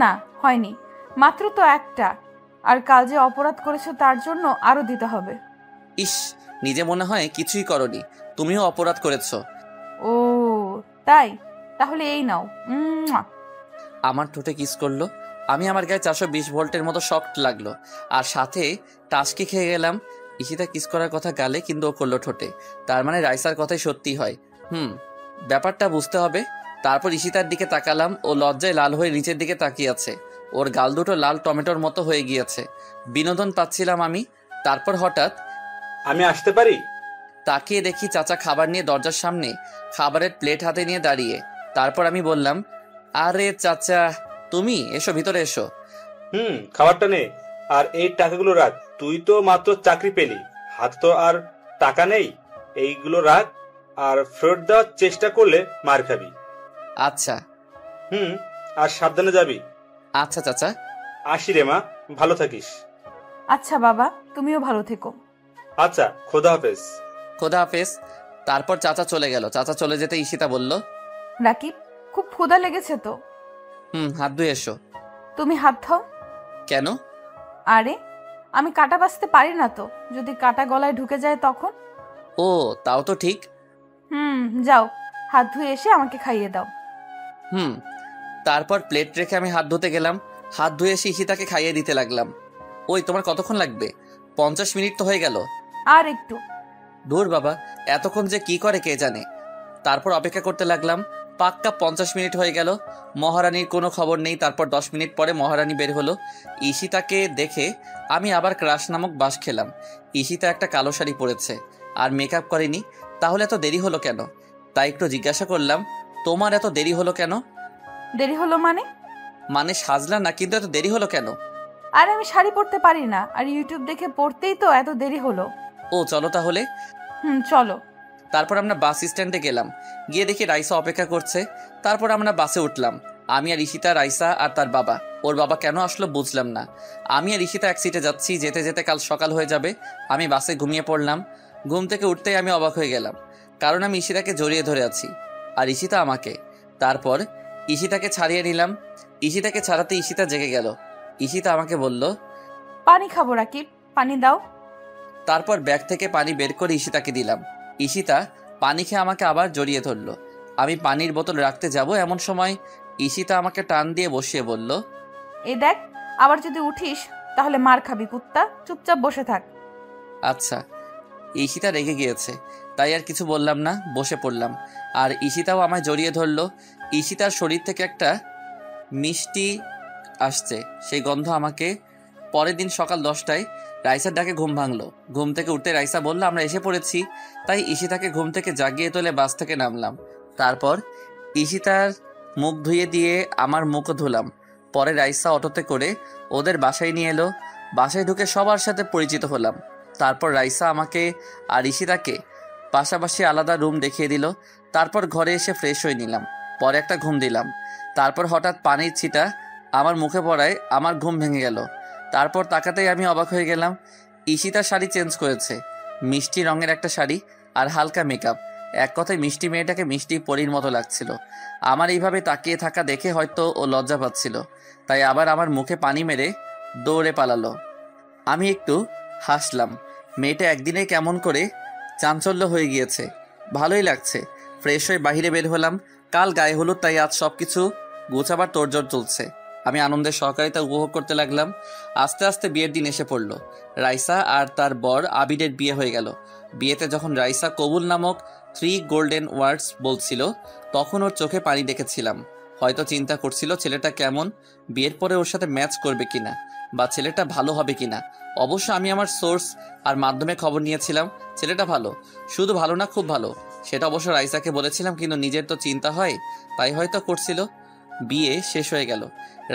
Speaker 1: না, হয়নি, মাত্র তো একটা। আর কাল যে অপরাধ করেছো তার জন্য আরো দিতে হবে।
Speaker 2: ইস, নিজে মনে হয় কিছুই করনি, তুমিও অপরাধ করেছো।
Speaker 1: ও তাই, তাহলে এই নাও।
Speaker 2: আমার ঠোঁটে কিস করলো। আমি আমার গায়ে 420 ভোল্টের মতো শক্ট লাগলো, আর সাথে টাসকি খেয়ে গেলাম। ঈশিতা কিস করার কথা গালে, কিন্তু ও করলো ঠোঁটে। তার মানে রাইসার কথাই সত্যি হয়। ব্যাপারটা বুঝতে হবে। তারপর ঈশিতার দিকে তাকালাম। ও লজ্জায় লাল হয়ে নিচের দিকে তাকিয়ে আছে। ওর গাল দুটো লাল টমেটোর মতো হয়ে গিয়েছে। বিনোদন পাচ্ছিলাম আমি। তারপর হঠাৎ,
Speaker 3: আমি আসতে পারি?
Speaker 2: তাকিয়ে দেখি চাচা খাবার নিয়ে দরজার সামনে খাবারের প্লেট হাতে নিয়ে দাঁড়িয়ে। তারপর আমি বললাম, আরে চাচা তুমি এসো, ভিতরে এসো।
Speaker 3: খাবারটা নে, আর এই টাকাগুলো রাখ। তুই তো মাত্র চাকরি পেলি, হাত তো আর টাকা নেই। এইগুলো রাখ, আর ফেরত দেওয়ার চেষ্টা করলে মার খাবি।
Speaker 2: আচ্ছা।
Speaker 3: আর সাবধানে যাবি।
Speaker 2: আচ্ছা চাচা।
Speaker 3: আসি রে মা, ভালো থাকিস।
Speaker 1: আচ্ছা বাবা, তুমিও ভালো থেকো।
Speaker 3: আচ্ছা, খোদা হাফেজ।
Speaker 2: খোদা হাফেজ। তারপর চাচা চলে গেল। চাচা চলে যেতে ঈশিতা বলল,
Speaker 1: রাকিব, খুব ক্ষুধা লেগেছে তো।
Speaker 2: হাত ধুয়ে এসো।
Speaker 1: তুমি হাত দাও।
Speaker 2: কেন?
Speaker 1: আরে আমি কাটা বাছতে পারি না তো, যদি কাটা গলায় ঢুকে যায় তখন।
Speaker 2: ও তাও তো ঠিক।
Speaker 1: যাও, হাত ধুয়ে এসে আমাকে খাইয়ে দাও।
Speaker 2: তারপর প্লেট রেখে আমি হাত ধুতে গেলাম। হাত ধুয়ে এসে ঈশিতাকে খাইয়ে দিতে লাগলাম। ওই তোমার কতক্ষণ লাগবে? 50 মিনিট তো হয়ে গেল।
Speaker 1: আর একটু।
Speaker 2: দূর বাবা, এতক্ষণ যে কি করে কে জানে। তারপর অপেক্ষা করতে লাগলাম। পাক্কা 50 মিনিট হয়ে গেল। মহারানীর কোনো খবর নেই। তারপর 10 মিনিট পরে মহারানী বের হলো। ঈশিতাকে দেখে আমি আবার ক্রাশ নামক বাস খেলাম। ঈশিতা একটা কালো শাড়ি পরেছে আর মেকআপ করেনি। তাহলে এত দেরি হলো কেন? তাই একটু জিজ্ঞাসা করলাম, তোমার এত দেরি হলো কেন?
Speaker 1: দেরি হলো
Speaker 2: মানে সাজলা না, কিন্তু এত দেরি হলো কেন?
Speaker 1: আর আমি শাড়ি পরতে পারি না, আর ইউটিউব দেখে পড়তেই তো এত দেরি হলো।
Speaker 2: ও চলো তাহলে।
Speaker 1: চলো।
Speaker 2: তারপর আমরা বাস স্ট্যান্ডে গেলাম। গিয়ে দেখি রাইসা অপেক্ষা করছে। তারপর আমরা বাসে উঠলাম। আমি আর ঈশিতা, রাইসা আর তার বাবা। ওর বাবা কেন আসলো বুঝলাম না। আমি আর ঈশিতা এক সিটে যাচ্ছি। যেতে যেতে কাল সকাল হয়ে যাবে। আমি বাসে ঘুমিয়ে পড়লাম। ঘুম থেকে উঠতেই আমি অবাক হয়ে গেলাম। কারণ আমি ঈশিতাকে জড়িয়ে ধরে আছি আর ঈশিতা আমাকে। তারপর ঈশিতাকে ছাড়িয়ে নিলাম। ঈশিতাকে ছাড়াতে ঈশিতা জেগে গেল। ঈশিতা আমাকে বলল,
Speaker 1: পানি খাবো রাকিব, পানি দাও।
Speaker 2: তারপর ব্যাগ থেকে পানি বের করে ঈশিতাকে দিলাম। ঈশিতা পানি খেয়ে আমাকে আবার জড়িয়ে ধরল। আমি পানির বোতল রাখতে যাব এমন সময় ঈশিতা আমাকে টান দিয়ে বসিয়ে বলল,
Speaker 1: এই দেখ, আবার যদি উঠিস তাহলে মার খাবি কুত্তা, চুপচাপ বসে থাক।
Speaker 2: আচ্ছা। ঈশিতা রেগে গিয়েছে, তাই আর কিছু বললাম না, বসে পড়লাম। আর ঈশিতাও আমায় জড়িয়ে ধরল। ঈশিতার শরীর থেকে একটা মিষ্টি আসছে, সেই গন্ধ আমাকে। পরের দিন সকাল 10টায় রাইসার ডাকে ঘুম ভাঙলো। ঘুম থেকে উঠতে রাইসা বলল আমরা এসে পড়েছি। তাই ঈশিতাকে ঘুম থেকে জাগিয়ে তোলে বাস থেকে নামলাম। তারপর ঈশিতার মুখ ধুয়ে দিয়ে আমার মুখও ধুলাম। পরে রাইসা অটোতে করে ওদের বাসায় নিয়ে এলো। বাসায় ঢুকে সবার সাথে পরিচিত হলাম। তারপর রাইসা আমাকে আর ঈশিতাকে পাশাপাশি আলাদা রুম দেখিয়ে দিল। তারপর ঘরে এসে ফ্রেশ হয়ে নিলাম। পরে একটা ঘুম দিলাম। তারপর হঠাৎ পানির ছিটা আমার মুখে পড়ায় আমার ঘুম ভেঙে গেল। তারপর তাকাতেই আমি অবাক হয়ে গেলাম। ঈশিতার শাড়ি চেঞ্জ করেছে, মিষ্টি রঙের একটা শাড়ি আর হালকা মেকআপ। এক কথায় মিষ্টি মেয়েটাকে মিষ্টি পরীর মতো লাগছিল। আমার এইভাবে তাকিয়ে থাকা দেখে হয়তো ও লজ্জা পাচ্ছিল, তাই আবার আমার মুখে পানি মেরে দৌড়ে পালালো। আমি একটু হাসলাম। মেয়েটা একদিনে কেমন করে চাঞ্চল্য হয়ে গিয়েছে, ভালোই লাগছে। ফ্রেশ হয়ে বাহিরে বের হলাম। কাল গায়ে হলুদ, তাই আজ সব কিছু গোছাবার তোড়জোড় চলছে। আমি আনন্দের সহকারিতা উপভোগ করতে লাগলাম। আস্তে আস্তে বিয়ের দিন এসে পড়ল। রাইসা আর তার বর আবিরের বিয়ে হয়ে গেল। বিয়েতে যখন রাইসা কবুল নামক 3 গোল্ডেন ওয়ার্ডস বলছিল, তখন ওর চোখে পানি দেখেছিলাম। হয়তো চিন্তা করছিল ছেলেটা কেমন, বিয়ের পরে ওর সাথে ম্যাচ করবে কিনা, বা ছেলেটা ভালো হবে কিনা। অবশ্য আমি আমার সোর্স আর মাধ্যমে খবর নিয়েছিলাম ছেলেটা ভালো, শুধু ভালো না খুব ভালো। সেটা অবশ্য রাইসাকে বলেছিলাম, কিন্তু নিজের তো চিন্তা হয়, তাই হয়তো করছিল। বিয়ে শেষ হয়ে গেল,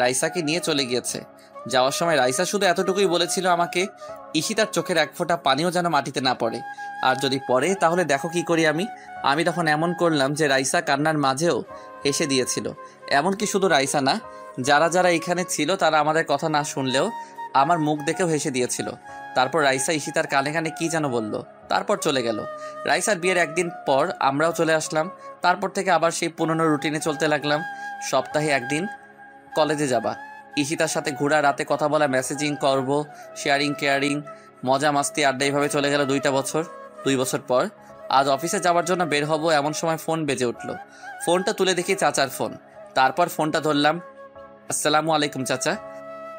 Speaker 2: রাইসাকে নিয়ে চলে গিয়েছে। যাওয়ার সময় রাইসা শুধু এতটুকুই বলেছিল আমাকে, ঈশিতার চোখের এক ফোঁটা পানিও যেন মাটিতে না পড়ে, আর যদি পড়ে তাহলে দেখো কি করি আমি তখন এমন করলাম যে রাইসা কান্নার মাঝেও হেসে দিয়েছিল। এমনকি শুধু রাইসা না, যারা যারা এখানে ছিল তারা আমাদের কথা না শুনলেও আমার মুখ দেখেও হেসে দিয়েছিল। তারপর রাইসা ঈশিতার কানে কানে কি যেন বলল, তারপর চলে গেল। রাইসার বিয়ের একদিন পর আমরাও চলে আসলাম। তারপর থেকে আবার সেই পুরনো রুটিনে চলতে লাগলাম। সপ্তাহে একদিন কলেজে যাবা, ঈশিতার সাথে ঘোরা, রাতে কথা বলা, মেসেজিং করব, শেয়ারিং কেয়ারিং, মজা মাস্তি আড্ডা, এইভাবে চলে গেল 2টা বছর। 2 বছর পর আজ অফিসে যাওয়ার জন্য বের হব, এমন সময় ফোন বেজে উঠল। ফোনটা তুলে দেখি চাচার ফোন। তারপর ফোনটা ধরলাম। আসসালামু আলাইকুম চাচা।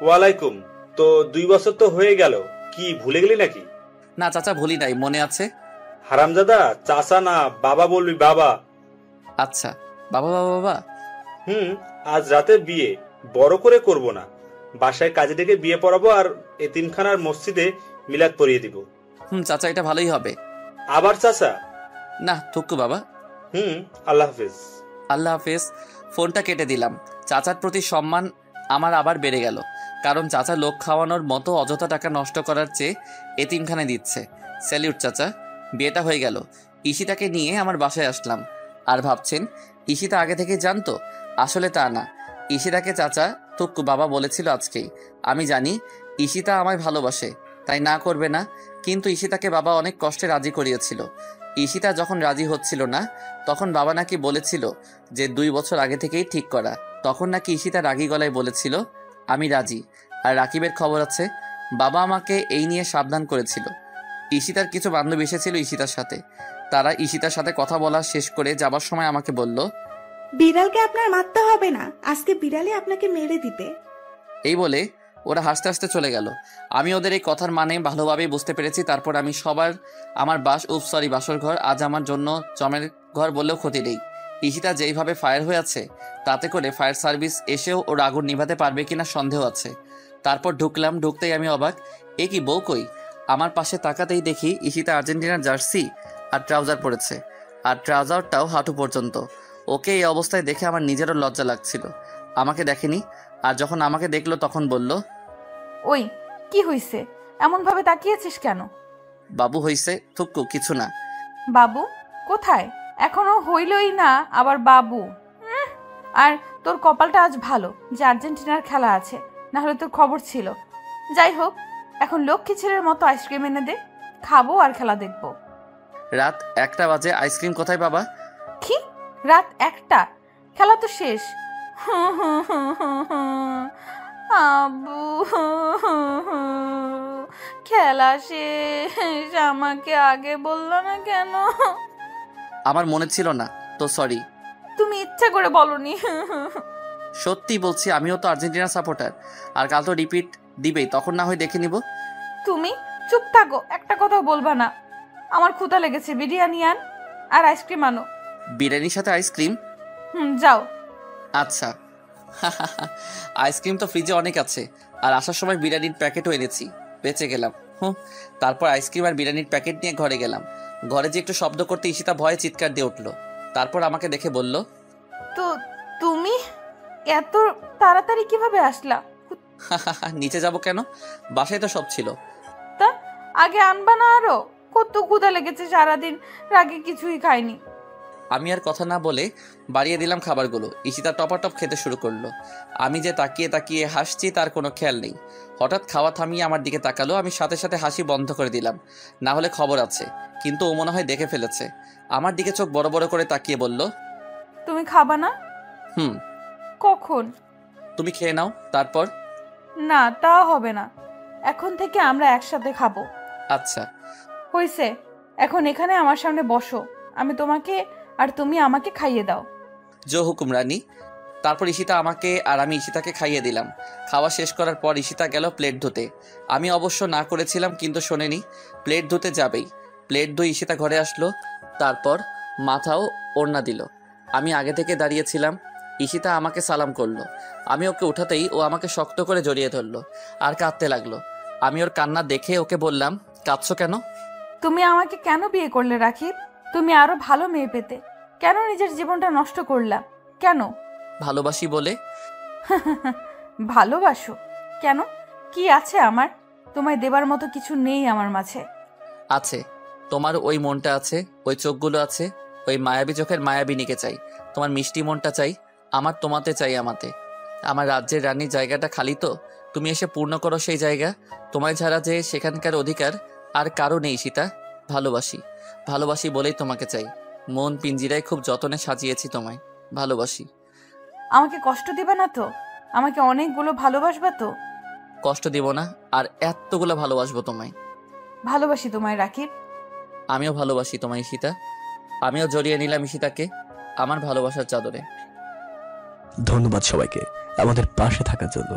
Speaker 3: ওয়ালাইকুম। তো 2 বছর তো হয়ে গেল, কি ভুলে গেলি নাকি?
Speaker 2: না চাচা, ভুলি নাই, মনে আছে।
Speaker 3: হারামজাদা, চাচা না বাবা বলবি, বাবা।
Speaker 2: আচ্ছা, বাবা বাবা বাবা।
Speaker 3: আজ রাতে বিয়ে বড় করে করব না, বাসায় কাজে ডেকে বিয়ে পড়াবো আর এতিমখানার মসজিদে মিলাদ পড়িয়ে দিব।
Speaker 2: চাচা, এটা ভালোই হবে।
Speaker 3: আবার চাচা?
Speaker 2: না থুকু বাবা।
Speaker 3: আল্লাহ হাফেজ।
Speaker 2: আল্লাহ হাফেজ। ফোনটা কেটে দিলাম। চাচার প্রতি সম্মান আমার আবার বেড়ে গেল, কারণ চাচা লোক খাওয়ানোর মতো অযথা টাকা নষ্ট করার চেয়ে এতিমখানে দিচ্ছে। স্যালিউট চাচা। বিয়েটা হয়ে গেল। ঈশিতাকে নিয়ে আমার বাসায় আসলাম। আর ভাবছেন ঈশিতা আগে থেকে জানতো? আসলে তা না, ঈশিতাকে চাচা থুকু বাবা বলেছিল আজকেই। আমি জানি ঈশিতা আমায় ভালোবাসে, তাই না করবে না, কিন্তু ঈশিতাকে বাবা অনেক কষ্টে রাজি করিয়েছিল। ঈশিতা যখন রাজি হচ্ছিল না, তখন বাবা নাকি বলেছিল যে 2 বছর আগে থেকেই ঠিক করা। তখন নাকি ঈশিতা রাগী গলায় বলেছিল আমি রাজি। আর রাকিবের খবর আছে, বাবা আমাকে এই নিয়ে সাবধান করেছিল। ঈশিতার কিছু বান্ধবী এসেছিল ঈশিতার সাথে। তারা ঈশিতার সাথে কথা বলা শেষ করে যাবার সময় আমাকে বলল,
Speaker 4: বিড়ালকে আপনার মারতে হবে না, আজকে বিড়ালে আপনাকে মেরে দিবে।
Speaker 2: এই বলে ওরা হাসতে হাসতে চলে গেল। আমি ওদের এই কথার মানে ভালোভাবেই বুঝতে পেরেছি। তারপর আমি আমার বাসর ঘর আজ আমার জন্য জমের ঘর বললেও ক্ষতি নেই। ঈশিতা যেইভাবে ফায়ার হয়ে আছে, তাতে করে ফায়ার সার্ভিস এসেও ওর আগুন নিভাতে পারবে কিনা সন্দেহ আছে। তারপর ঢুকলাম। ঢুকতেই আমি অবাক, এ কি বউ কই? আমার পাশে তাকাতেই দেখি ঈশিতা আর্জেন্টিনার জার্সি আর ট্রাউজার পরেছে, আর ট্রাউজারটাও হাঁটু পর্যন্ত। ওকে এই অবস্থায় দেখে আমার নিজেরও লজ্জা লাগছিল। আমাকে দেখেনি, আর যখন আমাকে দেখলো তখন বলল,
Speaker 1: ওই কি হইছে, এমন ভাবে তাকিয়েছিস কেন?
Speaker 2: বাবু হইছে থুকু, কিছু না।
Speaker 1: বাবু কোথায়? এখনো হইলই না আবার বাবু। আর তোর কপালটা আজ ভালো যে আর্জেন্টিনার খেলা আছে, না হলে তোর খবর ছিল। যাই হোক, এখন লক্ষ্মী ছেলের মতো আইসক্রিম এনে দে, খাবো আর খেলা দেখবো।
Speaker 2: রাত 1টা বাজে, আইসক্রিম কোথায় পাবা?
Speaker 1: কি রাত 1টা? খেলা তো শেষ। আব্বু, খেলা শেষ, আমাকে আগে বললো না কেন?
Speaker 2: আমার মনে ছিল না তো, সরি।
Speaker 1: তুমি ইচ্ছা করে বলনি।
Speaker 2: সত্যি বলছি, আমিও তো আর্জেন্টিনা সাপোর্টার। আর কাল তো রিপিট দিবেই, তখন না হয় দেখে নিব।
Speaker 1: তুমি চুপ থাকো, একটা কথাও বলবা না। আমার ক্ষুধা লেগেছে, বিরিয়ানি আন আর আইসক্রিম আনো।
Speaker 2: বিরিয়ানির সাথে আইসক্রিম?
Speaker 1: যাও।
Speaker 2: আচ্ছা। আইসক্রিম তো ফ্রিজে অনেক আছে, আর আসার সময় বিরিয়ানির প্যাকেটও এনেছি, বেঁচে গেলাম। তারপর আইসক্রিম আর বিরিয়ানির প্যাকেট নিয়ে ঘরে গেলাম। ঘরে যে একটু শব্দ করতে ঈশিতা ভয়ে চিৎকার দিয়ে উঠলো। তারপর আমাকে দেখে বলল,
Speaker 1: তো তুমি এত তাড়াতাড়ি কিভাবে আসলা?
Speaker 2: নিচে যাব কেন, বাসায় তো সব ছিল।
Speaker 1: তা আগে আনবা না? আরো কত ক্ষুধা লেগেছে, সারাদিন রাগে কিছুই খাইনি।
Speaker 2: আমি আর কথা না বলে বাড়িয়ে দিলাম খাবারগুলো। ঈশিতা টপাটপ খেতে শুরু করলো। আমি যে তাকিয়ে তাকিয়ে হাসছি তার কোনো খেয়াল নেই। হঠাৎ খাওয়া থামিয়ে আমার দিকে তাকালো। আমি সাথে সাথে হাসি বন্ধ করে দিলাম, না হলে খবর আছে। কিন্তু ও মনে হয় দেখে ফেলেছে। আমার দিকে চোখ বড় বড় করে তাকিয়ে বলল,
Speaker 1: তুমি খাবা না? কখন?
Speaker 2: তুমি খেয়ে নাও তারপর।
Speaker 1: না, তা হবে না, এখন থেকে আমরা একসাথে খাবো।
Speaker 2: আচ্ছা
Speaker 1: হইছে, এখন এখানে আমার সামনে বসো, আমি তোমাকে আর তুমি আমাকে খাইয়ে দাও।
Speaker 2: জো হুকুম রানী। তারপর ঈশিতা আমাকে আর আমি ঈশিতাকে খাইয়ে দিলাম। খাওয়া শেষ করার পর ঈশিতা গেল প্লেট ধুতে। আমি অবশ্য না করেছিলাম, কিন্তু শোনেনি, প্লেট ধুতে যাবেই। প্লেট ধুয়ে ঈশিতা ঘরে আসলো, তারপর মাথাও ওড়না দিল। আমি আগে থেকে দাঁড়িয়েছিলাম। ঈশিতা আমাকে সালাম করলো। আমি ওকে উঠাতেই ও আমাকে শক্ত করে জড়িয়ে ধরলো আর কাঁদতে লাগলো। আমি ওর কান্না দেখে ওকে বললাম, কাঁদছো কেন?
Speaker 1: তুমি আমাকে কেন বিয়ে করলে রাকিব? তুমি আরো ভালো মেয়ে পেতে, কেন নিজের জীবনটা নষ্ট করলা? কেন?
Speaker 2: ভালোবাসি বলে।
Speaker 1: ভালোবাসো কেন? কি আছে আমার? তোমায় দেবার মতো কিছু নেই আমার মাঝে।
Speaker 2: আছে, তোমার ওই মনটা আছে, ওই চোখগুলো আছে, ওই মায়াবী চোখের মায়াবিনীকে চাই। তোমার মিষ্টি মনটা চাই, আমার তোমাতে চাই। আমার রাজ্যের রানীর জায়গাটা খালি তো, তুমি এসে পূর্ণ করো সেই জায়গা। তোমায় ছাড়া যে সেখানকার অধিকার আর কারো নেই সীতা। ভালোবাসি, ভালোবাসি বলেই তোমাকে চাই। মন পিঞ্জিরায় খুব যতনে সাজিয়েছি তোমায়। ভালোবাসি।
Speaker 1: আমাকে কষ্ট দিবে না তো? আমাকে অনেকগুলো ভালোবাসবা তো?
Speaker 2: কষ্ট দিব না, আর এতগুলো ভালোবাসবো তোমায়।
Speaker 1: ভালোবাসি তোমায় রাকিব।
Speaker 2: আমিও ভালোবাসি তোমায় সীতা। আমিও জড়িয়ে নিলাম ঈশিতাকে আমার ভালোবাসার চাদরে।
Speaker 8: ধন্যবাদ সবাইকে আমাদের পাশে থাকার জন্য।